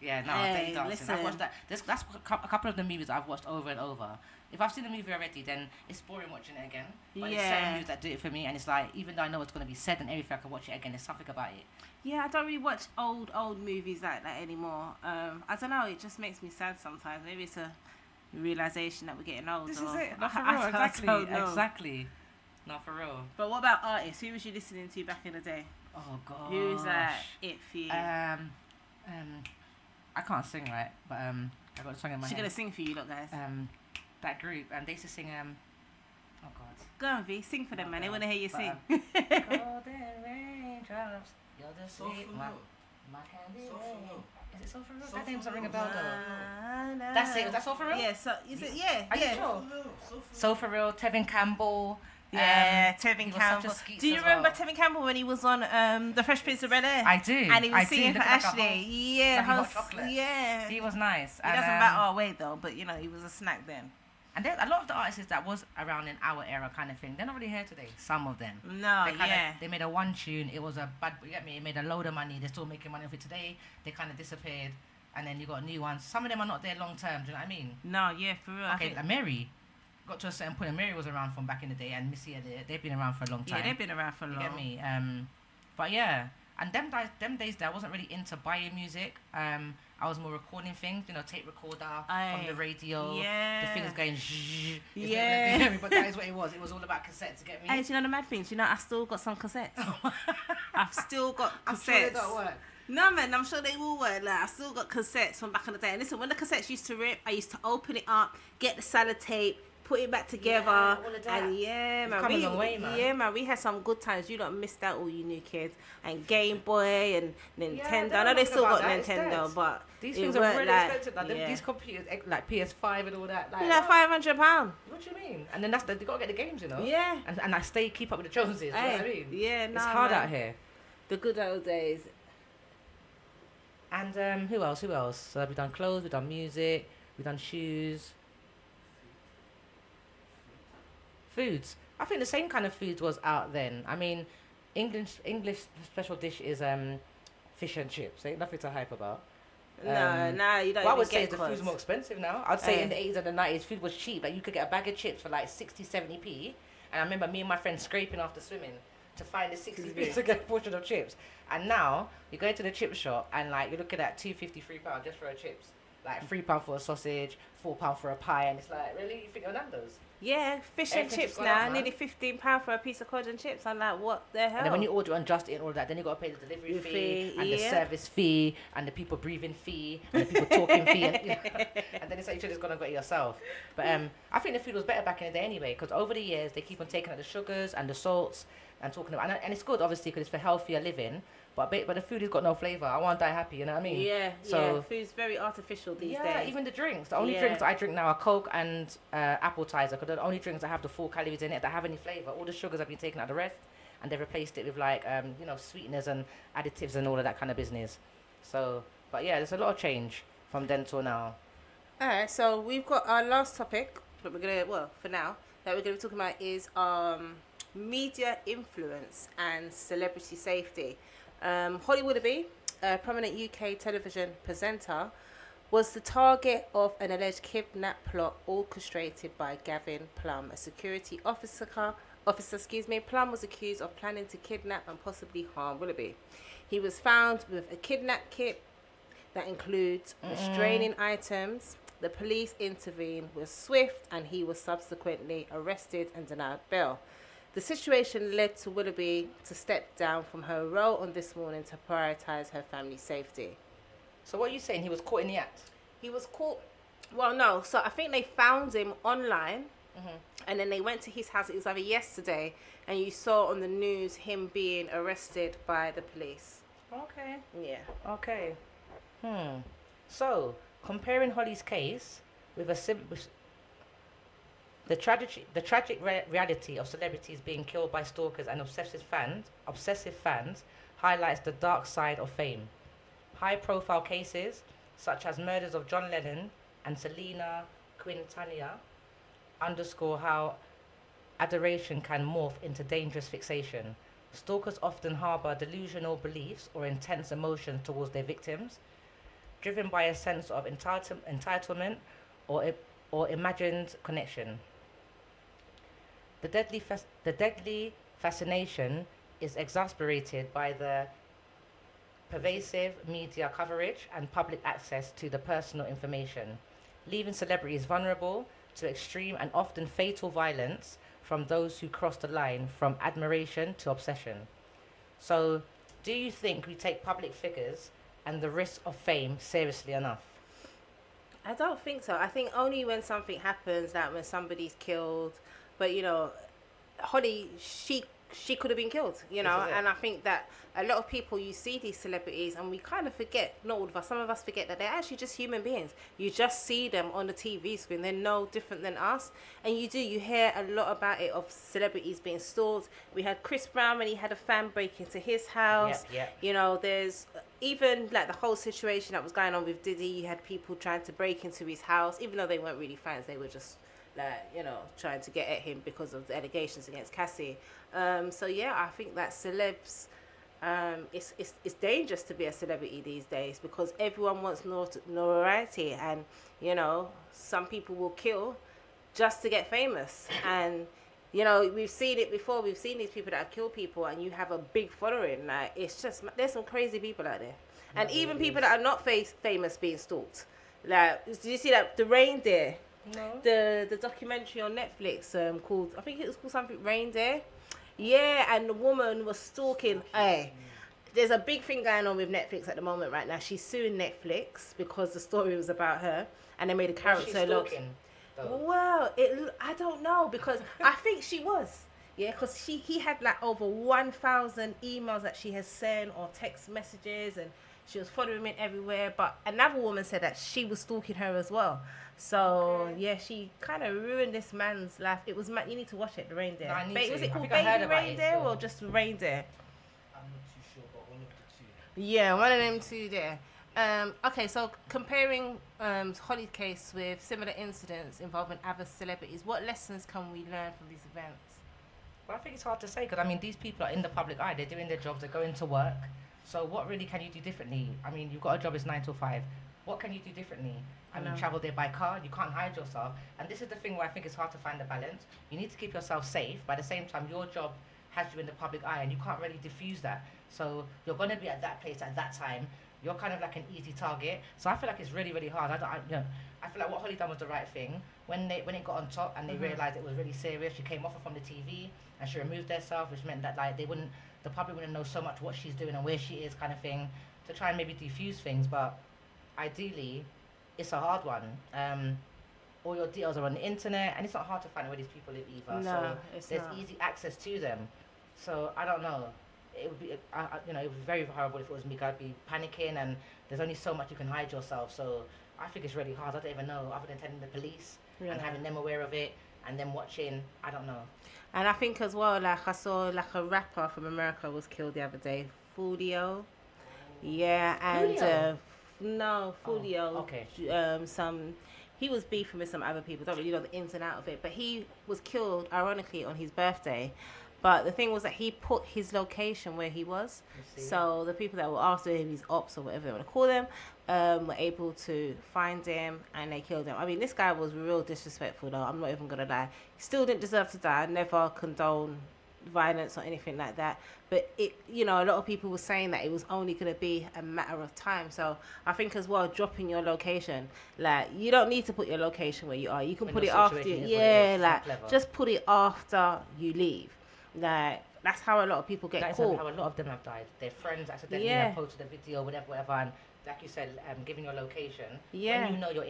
Speaker 2: Yeah, no, Dirty Dancing. I've watched that. That's a couple of the movies I've watched over and over. If I've seen the movie already, then it's boring watching it again. But it's certain movies that do it for me, and it's like, even though I know what's going to be said and everything, I can watch it again. There's something about it.
Speaker 6: Yeah, I don't really watch old movies like that anymore. I don't know, it just makes me sad sometimes. Maybe it's a realisation that we're getting old.
Speaker 2: This is it. Not for real, exactly. Not for real.
Speaker 6: But what about artists? Who was you listening to back in the day?
Speaker 2: Oh, gosh.
Speaker 6: Who's it for you?
Speaker 2: I can't sing, right? But I got a song in my head.
Speaker 6: She's going to sing for you, look, guys.
Speaker 2: That group, they used to sing, oh, God.
Speaker 6: Go on, V, sing for them, man. They want to hear you sing.
Speaker 2: Golden raindrops. You're the sweet my candy. Is it So For Real? That name doesn't ring a bell though. That's it. Was that So For Real?
Speaker 6: Yeah. So is it? Yeah.
Speaker 2: Are you sure? So For Real. Tevin Campbell.
Speaker 6: Yeah, Tevin Campbell. Do you remember Tevin Campbell when he was on The Fresh Prince of Bel-Air?
Speaker 2: I do.
Speaker 6: And he was singing for Ashley. Yeah.
Speaker 2: Yeah. He was nice.
Speaker 6: He doesn't matter our way though, but you know he was a snack then.
Speaker 2: And a lot of the artists that was around in our era kind of thing, they're not really here today. Some of them.
Speaker 6: No,
Speaker 2: They made a one tune. It was a bad, you get me? It made a load of money. They're still making money off it today. They kind of disappeared. And then you got new ones. Some of them are not there long term. Do you know what I mean?
Speaker 6: No, yeah, for real.
Speaker 2: Okay, like Mary got to a certain point. And Mary was around from back in the day. And Missy, they've been around for a long time.
Speaker 6: Yeah, they've been around for a long time.
Speaker 2: You get me? But yeah. And them days there, I wasn't really into buying music. I was more recording things, tape recorder from the radio. Yeah. The things going zzzz. Yeah. But that is what it was. It was all about cassettes, to get me.
Speaker 6: Hey, do you know the mad thing? I still got some cassettes. I've still got cassettes.
Speaker 2: I'm sure they don't work.
Speaker 6: No, man, I'm sure they will work. Like, I still got cassettes from back in the day. And listen, when the cassettes used to rip, I used to open it up, get the sellotape, put it back together.
Speaker 2: Yeah, all of that.
Speaker 6: And yeah,
Speaker 2: We've
Speaker 6: man.
Speaker 2: come a long way, man.
Speaker 6: Yeah, man. We had some good times. You don't missed out, all you new kids. And Game Boy and Nintendo.
Speaker 2: they're
Speaker 6: I know they
Speaker 2: not
Speaker 6: still
Speaker 2: about
Speaker 6: got
Speaker 2: that, it's
Speaker 6: Nintendo,
Speaker 2: dead.
Speaker 6: but
Speaker 2: These
Speaker 6: it
Speaker 2: things are
Speaker 6: weren't
Speaker 2: really
Speaker 6: like,
Speaker 2: expensive. Like,
Speaker 6: yeah.
Speaker 2: these computers, like PS5 and all that. Like,
Speaker 6: You like £500.
Speaker 2: what do you mean? And then they got to get the games, you know?
Speaker 6: Yeah.
Speaker 2: And I keep up with the Joneses, you know what I mean?
Speaker 6: Yeah,
Speaker 2: It's hard
Speaker 6: man.
Speaker 2: out here.
Speaker 6: The good old days.
Speaker 2: And who else? So we've done clothes, we've done music, we've done shoes. Foods. I think the same kind of foods was out then. I mean, English special dish is fish and chips. Ain't nothing to hype about.
Speaker 6: No, you don't
Speaker 2: What I
Speaker 6: even
Speaker 2: would say
Speaker 6: get
Speaker 2: is the
Speaker 6: close.
Speaker 2: food's more expensive now. I'd say in the 80s and the 90s, food was cheap. Like, you could get a bag of chips for like 60, 70p. And I remember me and my friends scraping after swimming to find the 60p to get a portion of chips. And now, you go into the chip shop and like, you're looking at £2.50, £3 just for a chips. Like £3 for a sausage, £4 for a pie. And it's like, really? You think you're Nando's?
Speaker 6: Yeah, fish and
Speaker 2: Everything's
Speaker 6: chips
Speaker 2: gone
Speaker 6: now,
Speaker 2: up, man.
Speaker 6: nearly £15 for a piece of cod and chips. I'm like, what the hell?
Speaker 2: And then when you order on Just Eat and all that, then you got to pay the delivery fee and the
Speaker 6: yeah.
Speaker 2: service fee and the people breathing fee and the people talking fee. And, and then it's like you should just gonna go it yourself. But I think the food was better back in the day anyway, because over the years they keep on taking out the sugars and the salts and talking about, and it's good obviously because it's for healthier living. But the food has got no flavour. I want to die happy, you know what I mean?
Speaker 6: Yeah,
Speaker 2: So
Speaker 6: food's very artificial these
Speaker 2: yeah,
Speaker 6: days.
Speaker 2: even the drinks. The only
Speaker 6: Yeah.
Speaker 2: drinks I drink now are Coke and apple cider, because they're the only drinks that have the full calories in it that have any flavour. All the sugars have been taken out of the rest, and they've replaced it with like sweeteners and additives and all of that kind of business. So, but yeah, there's a lot of change from then till now.
Speaker 6: Alright, so we've got our last topic that we're gonna, for now, that we're gonna be talking about is media influence and celebrity safety. Holly Willoughby, a prominent UK television presenter, was the target of an alleged kidnap plot orchestrated by Gavin Plum, a security officer. Plum was accused of planning to kidnap and possibly harm Willoughby. He was found with a kidnap kit that includes restraining items. The police intervened with swift, and he was subsequently arrested and denied bail. The situation led to Willoughby to step down from her role on This Morning to prioritise her family's safety.
Speaker 2: So what are you saying? He was caught in the act?
Speaker 6: He was caught. Well, no. So I think they found him online, and then they went to his house. It was either yesterday, and you saw on the news him being arrested by the police.
Speaker 2: Okay.
Speaker 6: Yeah.
Speaker 2: Okay. So, comparing Holly's case with the tragic reality of celebrities being killed by stalkers and obsessive fans highlights the dark side of fame. High-profile cases, such as murders of John Lennon and Selena Quintanilla, underscore how adoration can morph into dangerous fixation. Stalkers often harbor delusional beliefs or intense emotions towards their victims, driven by a sense of entitlement or imagined connection. The deadly fascination is exacerbated by the pervasive media coverage and public access to the personal information, leaving celebrities vulnerable to extreme and often fatal violence from those who cross the line from admiration to obsession. So, do you think we take public figures and the risk of fame seriously enough?
Speaker 6: I don't think so. I think only when something happens, like when somebody's killed. But Holly, she could have been killed, and I think that a lot of people, you see these celebrities and we kind of forget, not all of us, some of us forget that they're actually just human beings. You just see them on the TV screen. They're no different than us. And you hear a lot about it, of celebrities being stalked. We had Chris Brown when he had a fan break into his house.
Speaker 2: Yeah.
Speaker 6: There's even like the whole situation that was going on with Diddy. You had people trying to break into his house, even though they weren't really fans. They were just trying to get at him because of the allegations against Cassie. So yeah, I think that celebs, it's dangerous to be a celebrity these days because everyone wants notoriety, and some people will kill just to get famous. And we've seen it before. We've seen these people that have killed people, and you have a big following. Like, it's just, there's some crazy people out there, and even people that are not famous being stalked. Like, did you see that the reindeer?
Speaker 2: No.
Speaker 6: The documentary on Netflix called, I think it was called something Reindeer. Yeah, and the woman was stalking. Hey, there's a big thing going on with Netflix at the moment right now. She's suing Netflix because the story was about her, and they made a character look.
Speaker 2: though?
Speaker 1: Well, I don't know, because I think she was. Yeah, because he had like over 1,000 emails that she has sent, or text messages, and she was following him everywhere. But another woman said that she was stalking her as well. So yeah, she kind of ruined this man's life. It was you need to watch it, the Reindeer.
Speaker 2: No, I need
Speaker 1: Was
Speaker 2: to.
Speaker 1: it
Speaker 2: I
Speaker 1: called
Speaker 2: think I heard
Speaker 1: Baby
Speaker 2: about it
Speaker 1: Reindeer
Speaker 2: still.
Speaker 1: or just Reindeer?
Speaker 3: I'm not too sure, but one of the two.
Speaker 1: Yeah, one of them two there. Okay, so comparing Holly's case with similar incidents involving other celebrities, what lessons can we learn from these events?
Speaker 2: Well, I think it's hard to say, because I mean, these people are in the public eye. They're doing their jobs. They're going to work. So what really can you do differently? I mean, you've got a job. It's 9 till 5. What can you do differently? I mean, travel there by car. You can't hide yourself. And this is the thing where I think it's hard to find the balance. You need to keep yourself safe, but at the same time, your job has you in the public eye, and you can't really diffuse that. So you're going to be at that place at that time. You're kind of like an easy target. So I feel like it's really, really hard. I feel like what Holly done was the right thing. When it got on top and they realised it was really serious, she came off from the TV and she removed herself, which meant that like the public wouldn't know so much what she's doing and where she is, kind of thing, to try and maybe diffuse things. But ideally, it's a hard one. All your details are on the internet, and it's not hard to find where these people live either.
Speaker 1: No,
Speaker 2: so
Speaker 1: it's
Speaker 2: there's
Speaker 1: not.
Speaker 2: easy access to them. So I don't know. It would be, it would be very horrible if it was me. I'd be panicking, and there's only so much you can hide yourself. So I think it's really hard. I don't even know, other than telling the police and having them aware of it, and them watching. I don't know.
Speaker 1: And I think as well, like I saw like a rapper from America was killed the other day, Fulio. Yeah, and
Speaker 2: Julio?
Speaker 1: no, Fulio.
Speaker 2: okay.
Speaker 1: He was beefing with some other people. Don't really know the ins and out of it, but he was killed ironically on his birthday. But the thing was that he put his location where he was, so the people that were after him, his ops or whatever you want to call them, were able to find him, and they killed him. I mean, this guy was real disrespectful, though. I'm not even gonna lie. He still didn't deserve to die. I never condone violence or anything like that. But a lot of people were saying that it was only gonna be a matter of time. So I think as well, dropping your location, like you don't need to put your location where you are. You can
Speaker 2: When
Speaker 1: put it
Speaker 2: your
Speaker 1: after.
Speaker 2: situation is what it
Speaker 1: Yeah,
Speaker 2: is.
Speaker 1: like
Speaker 2: Clever.
Speaker 1: just put it after you leave. Like that's how a lot of people get
Speaker 2: That's
Speaker 1: caught.
Speaker 2: how a lot of them have died. Their friends accidentally
Speaker 1: Yeah.
Speaker 2: have posted a video, whatever, and like you said, giving your location.
Speaker 1: Yeah.
Speaker 2: When you know you're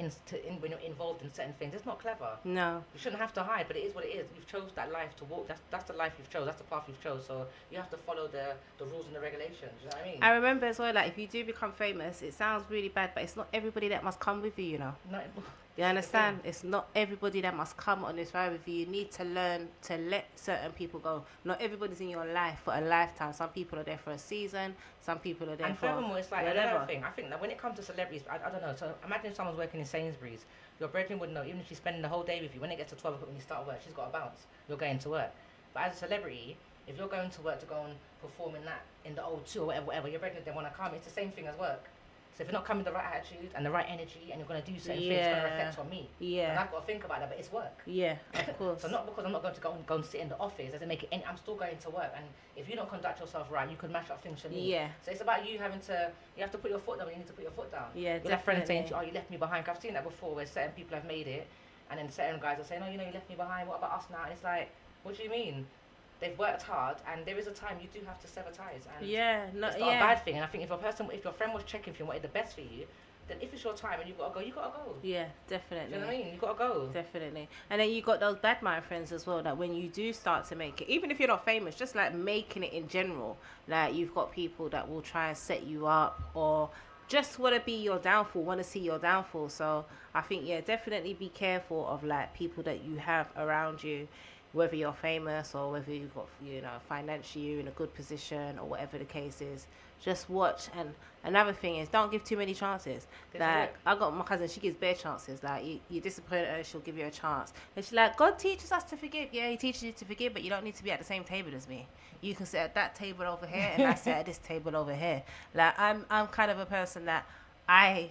Speaker 2: when you're involved in certain things, it's not clever.
Speaker 1: No.
Speaker 2: You shouldn't have to hide, but it is what it is. You've chose that life to walk. That's the life you've chose. That's the path you've chose. So you have to follow the rules and the regulations. You know what I mean?
Speaker 1: I remember as well, like if you do become famous, it sounds really bad, but it's not everybody that must come with you, you know.
Speaker 2: No,
Speaker 1: You understand? It's not everybody that must come on this ride with you. You need to learn to let certain people go. Not everybody's in your life for a lifetime. Some people are there for a season. Some people are there
Speaker 2: and
Speaker 1: for
Speaker 2: furthermore, it's like
Speaker 1: whatever.
Speaker 2: another thing. I think that when it comes to celebrities, I don't know. So imagine if someone's working in Sainsbury's. Your brethren would know, even if she's spending the whole day with you. When it gets to 12 o'clock when you start work, she's got to bounce. You're going to work. But as a celebrity, if you're going to work to go and perform in that in the O2 or whatever, your brethren don't want to come. It's the same thing as work. So if you're not coming with the right attitude and the right energy, and you're going to do certain things, it's going to reflect on me.
Speaker 1: Yeah.
Speaker 2: And I've got to think about that, but it's work.
Speaker 1: Yeah, of course.
Speaker 2: So not because I'm not going to go and sit in the office, doesn't make it any, I'm still going to work. And if you don't conduct yourself right, you could mash up things for me.
Speaker 1: Yeah.
Speaker 2: So it's about you having to, you have to put your foot down when you need to put your foot down.
Speaker 1: Yeah,
Speaker 2: You'll have friends saying,
Speaker 1: definitely.
Speaker 2: oh, you left me behind. 'Cause I've seen that before where certain people have made it, and then certain guys are saying, oh, you left me behind, what about us now? And it's like, what do you mean? They've worked hard, and there is a time you do have to sever ties. And
Speaker 1: Yeah, no,
Speaker 2: it's not
Speaker 1: yeah.
Speaker 2: a bad thing. And I think if your friend was checking for you and wanted the best for you, then if it's your time and you've got to go, you got to go.
Speaker 1: Yeah,
Speaker 2: Do
Speaker 1: definitely.
Speaker 2: you know what I mean? You got to go.
Speaker 1: Definitely. And then you got those bad mind friends as well, that when you do start to make it, even if you're not famous, just like making it in general, like you've got people that will try and set you up or just want to be your downfall, want to see your downfall. So I think, yeah, definitely be careful of like people that you have around you, whether you're famous or whether you've got, financially you're in a good position or whatever the case is. Just watch. And another thing is, don't give too many chances. Like, I got my cousin, she gives bare chances. Like, you disappoint her, she'll give you a chance. And she's like, God teaches us to forgive. Yeah, he teaches you to forgive, but you don't need to be at the same table as me. You can sit at that table over here, and I sit at this table over here. Like, I'm kind of a person that I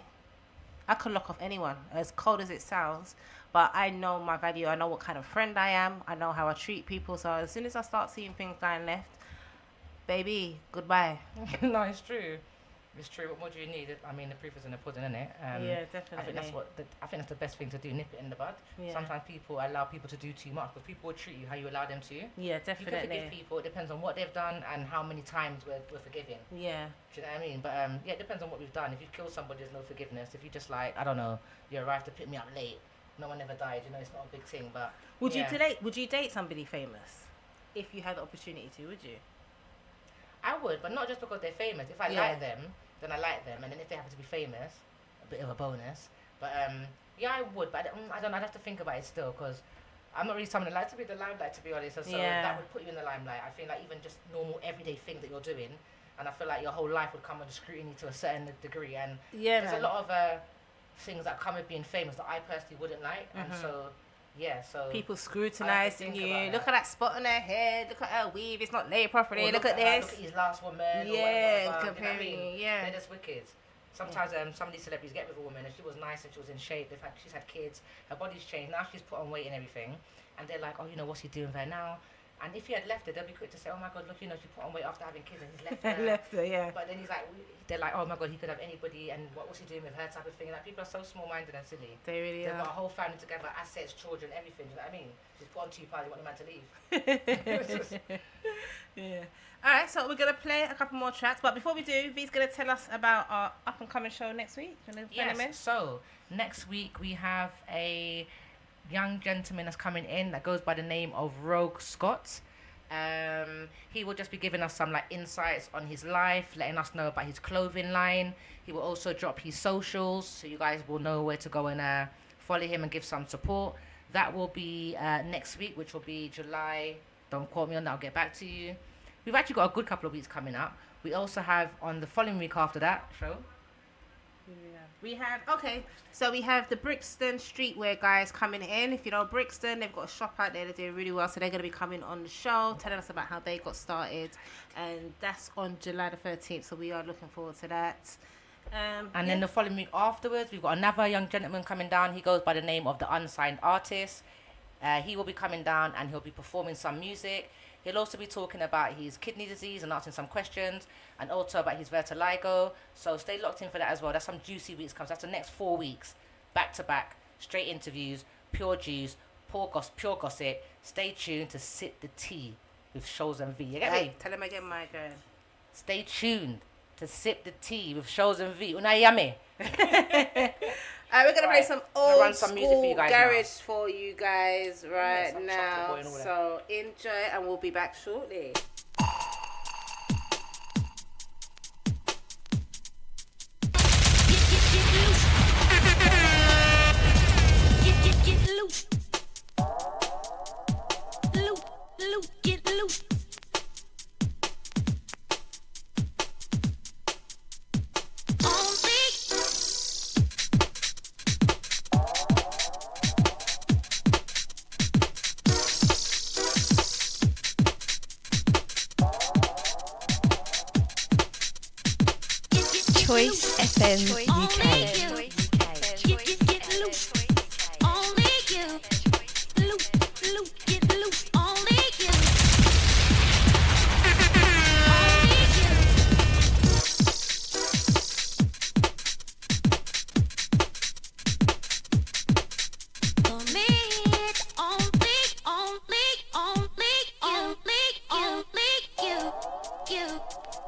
Speaker 1: could lock off anyone, as cold as it sounds, but I know my value. I know what kind of friend I am. I know how I treat people. So as soon as I start seeing things going left, baby, goodbye.
Speaker 2: No, it's true. It's true. What more do you need? I mean, the proof is in the pudding, isn't it?
Speaker 1: Yeah,
Speaker 2: I
Speaker 1: definitely.
Speaker 2: think that's the best thing to do. Nip it in the bud.
Speaker 1: Yeah.
Speaker 2: Sometimes people allow people to do too much, but people will treat you how you allow them to.
Speaker 1: Yeah,
Speaker 2: You can forgive
Speaker 1: definitely.
Speaker 2: people. It depends on what they've done and how many times we're forgiving.
Speaker 1: Yeah.
Speaker 2: Do you know what I mean? But yeah, it depends on what we've done. If you've killed somebody, there's no forgiveness. If you just like, I don't know, you arrived to pick me up late, no one ever died. You know, it's not a big thing. But
Speaker 1: Would
Speaker 2: yeah.
Speaker 1: you date somebody famous if you had the opportunity to? Would you?
Speaker 2: I would, but not just because they're famous. If I
Speaker 1: Yeah.
Speaker 2: like them, then I like them, and then if they happen to be famous, a bit of a bonus. But yeah, I would, but I don't. I'd have to think about it still, because I'm not really someone that likes to be the limelight, to be honest. And so that would put you in the limelight. I feel like even just normal everyday thing that you're doing, and I feel like your whole life would come under scrutiny to a certain degree. And there's a lot of things that come with being famous that I personally wouldn't like, and so. Yeah, so
Speaker 1: people scrutinising you.
Speaker 2: about
Speaker 1: Look at that spot on her head. Look at her weave. It's not laid properly. Look at
Speaker 2: her,
Speaker 1: this.
Speaker 2: Look at his last woman.
Speaker 1: Yeah,
Speaker 2: or whatever,
Speaker 1: comparing.
Speaker 2: You know what I mean?
Speaker 1: Yeah,
Speaker 2: they're just wicked. Sometimes some of these celebrities get with a woman and she was nice and she was in shape. She's had kids. Her body's changed. Now she's put on weight and everything. And they're like, oh, you know, what's he doing with her now? And if he had left her, they'll be quick to say, oh my God, look, you know, she put on weight after having kids and he's left her.
Speaker 1: left her, yeah.
Speaker 2: But then they're like, oh my God, he could have anybody, and what was he doing with her, type of thing. Like, people are so small-minded and silly.
Speaker 1: They really
Speaker 2: They've
Speaker 1: are.
Speaker 2: got a whole family together, assets, children, everything. Do you know what I mean? She's put on 2 pounds, you want the man to leave.
Speaker 1: Yeah. All right, so we're gonna play a couple more tracks, but before we do, V's gonna tell us about our up and coming show next week.
Speaker 2: Yes. So next week we have a young gentleman that's coming in that goes by the name of Rogue Scott. He will just be giving us some like insights on his life, letting us know about his clothing line. He will also drop his socials, so you guys will know where to go and follow him and give some support. That will be next week, which will be July. Don't quote me on that, I'll get back to you. We've actually got a good couple of weeks coming up. We also have on the following week after that show.
Speaker 1: We have the Brixton Streetwear guys coming in. If you know Brixton, they've got a shop out there. They're doing really well, so they're going to be coming on the show, telling us about how they got started, and that's on July the 13th. So we are looking forward to that.
Speaker 2: And then the following week afterwards, we've got another young gentleman coming down. He goes by the name of the Unsigned Artist. He will be coming down and he'll be performing some music. He'll also be talking about his kidney disease and answering some questions, and also about his vertigo. So stay locked in for that as well. That's some juicy weeks comes. That's the next 4 weeks, back to back, straight interviews, pure juice, pure gossip. Stay tuned to Sip the Tea with Shols And Vee. You get me?
Speaker 1: Tell him again, my girl.
Speaker 2: Stay tuned to Sip the Tea with Shols And Vee. Una yummy.
Speaker 1: We're going to play some old
Speaker 2: run some music for you guys
Speaker 1: garage for you guys right
Speaker 2: some
Speaker 1: now.
Speaker 2: Chocolate Boy and all that.
Speaker 1: So enjoy, and we'll be back shortly.
Speaker 7: Get loose. Loose, get loose.
Speaker 8: Choice FMUK.
Speaker 7: Get loose. Only you. Loose, get loose. Only you. Only you. Only you. Only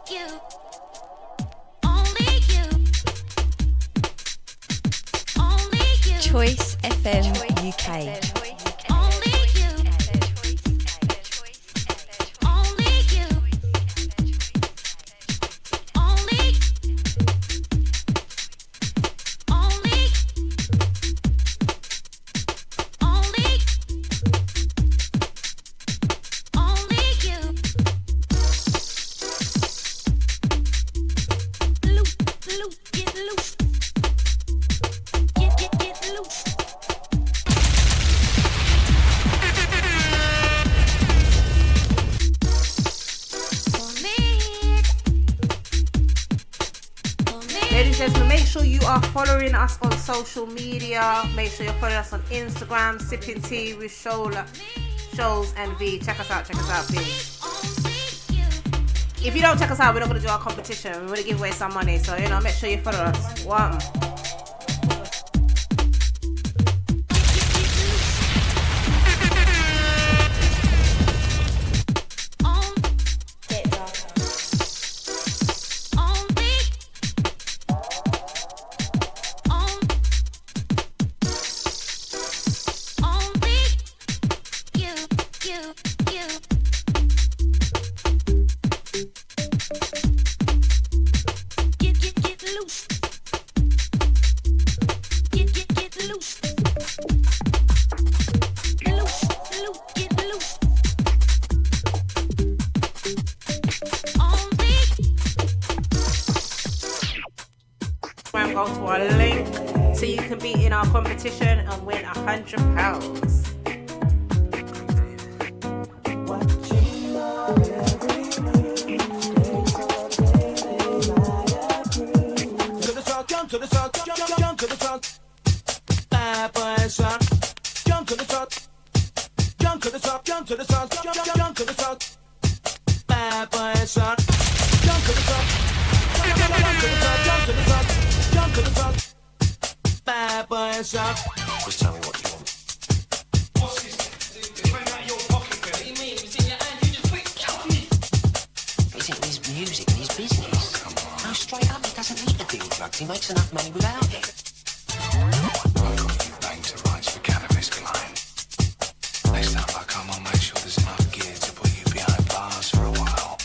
Speaker 7: you. Only you.
Speaker 8: Choice FMUK.
Speaker 7: Only you. Only you. Only. Only. Only. Only you. Loose, get loose. Get loose.
Speaker 1: Ladies and gentlemen, make sure you are following us on social media. Make sure you're following us on Instagram, Sipping Tea with Shols And Vee. Check us out, please. If you don't check us out, we're not going to do our competition. We're going to give away some money. So, make sure you follow us. One.
Speaker 6: competition and win £100.
Speaker 3: Jump to the sun, jump to the sun. Bad boy son. Jump to the sun. Jump to the sun, jump to the sun, jump to the sun. Bad boy son. Jump to the sun. Jump to the sun, jump to the sun, jump to the sun. Bad boy son.
Speaker 9: Just tell me what you want.
Speaker 3: What's this? It's bang out your pocket, Bill. What do you mean? It's in your hand, you just quick.
Speaker 9: He's into his music and his business. Come on. No, straight up, he doesn't need the deal drugs. He makes enough money without it.
Speaker 5: I've got you banged to rights for cannabis climb. Next time I come, I'll make sure there's enough gear to put you behind bars for a while.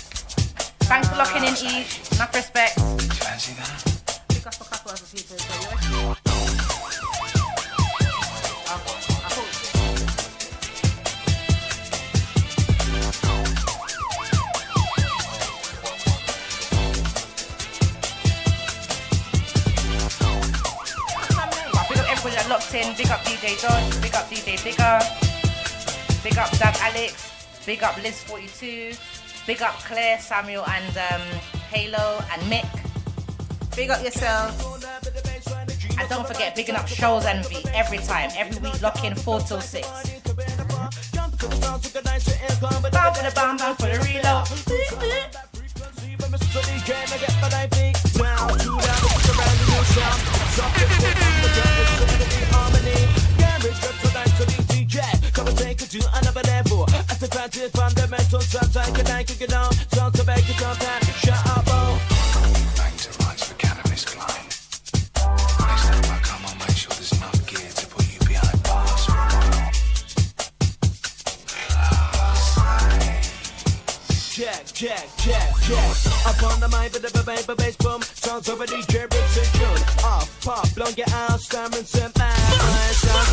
Speaker 2: Thanks for locking in, Eve. Enough respect.
Speaker 5: Do you fancy that?
Speaker 6: Pick up a couple other people. So
Speaker 2: Everybody that locked in, big up DJ Dodge, big up DJ Bigger, big up Dab Alex, big up Liz42, big up Claire, Samuel and Halo and Mick.
Speaker 6: big up yourself.
Speaker 2: And don't forget, bigging up Shols And Vee every time, every week lock in 4 till 6. Bam for the bam bam for the reload.
Speaker 3: Come and take it to another level. At the fancy fundamentals, sometimes I can get on. Songs to make it sometimes. Shut up, oh.
Speaker 5: Bang to rights for cannabis climb. Next time I come, I'll make sure there's enough gear to put you behind bars for a while.
Speaker 3: Check. Up on the mic, but the bass boom. Songs over DJ Bricks and June. Off, pop, blow your out, stammering, send back.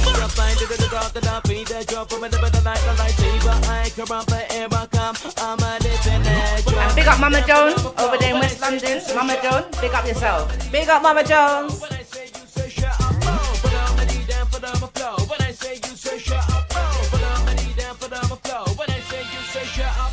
Speaker 3: You'll find it in the dark and I'll be there. Drop from the light, see, but I can run the air, I come. I'm a different edge.
Speaker 2: And big up Mama Joan over there in West London. Mama Joan, big up yourself.
Speaker 6: Big up Mama Jones.
Speaker 3: When I say you say shut up, oh. Put on my knee down for the flow. When I say you say shut up, oh. Put on my knee down for the flow. When I say you say shut up.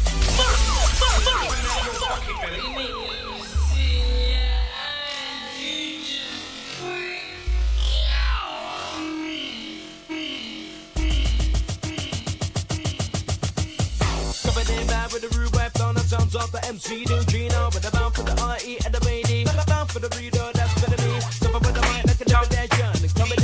Speaker 3: With the rude rap on the sounds of the MC do Gino with the bound for the RE and the BD. Bound for the reader, that's better me. So for the mic like a dog that gun. Coming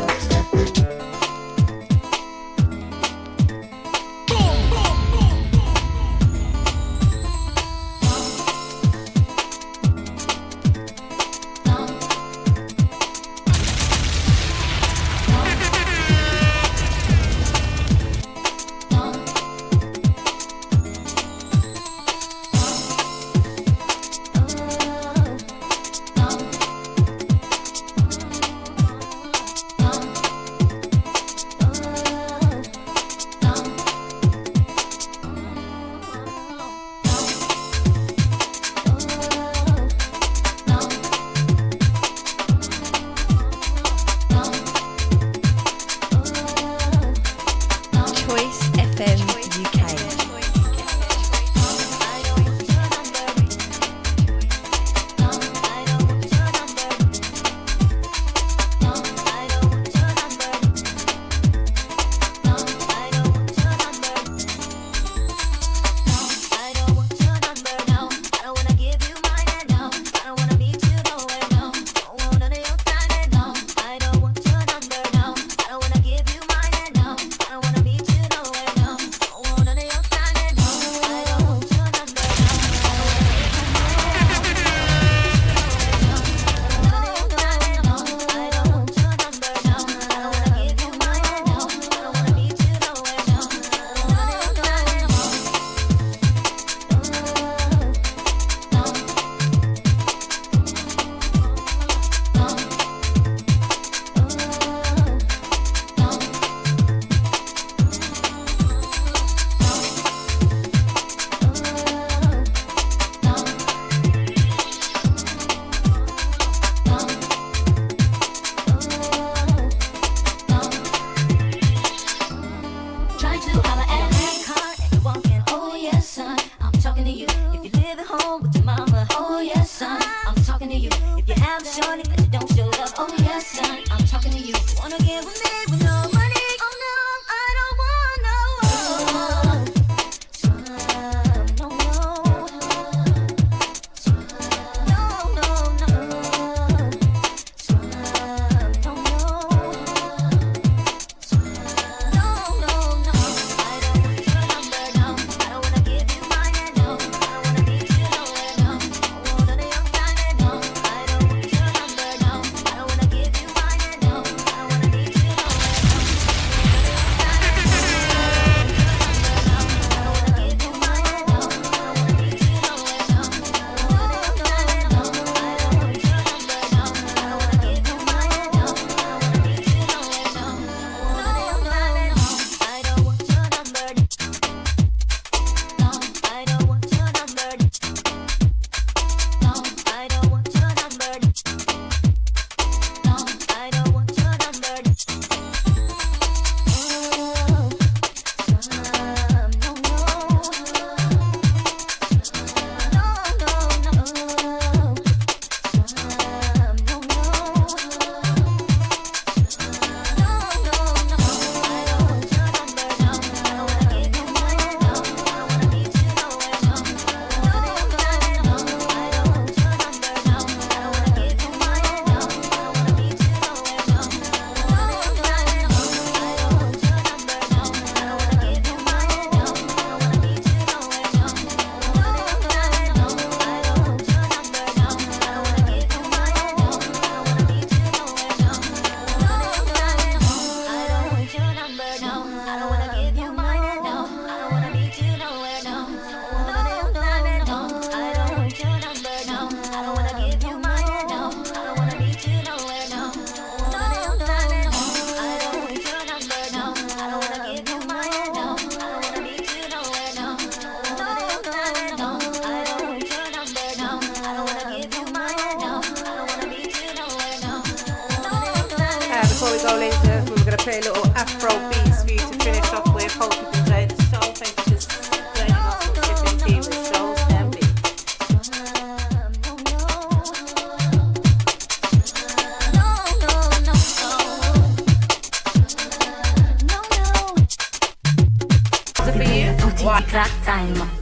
Speaker 1: Before we go, ladies and gentlemen, we're going to play a little Afro beats for you to finish off with. Hope you've enjoyed the show. Thank you for joining us on Sipping Tea with Shols and Vee.
Speaker 7: Clock time.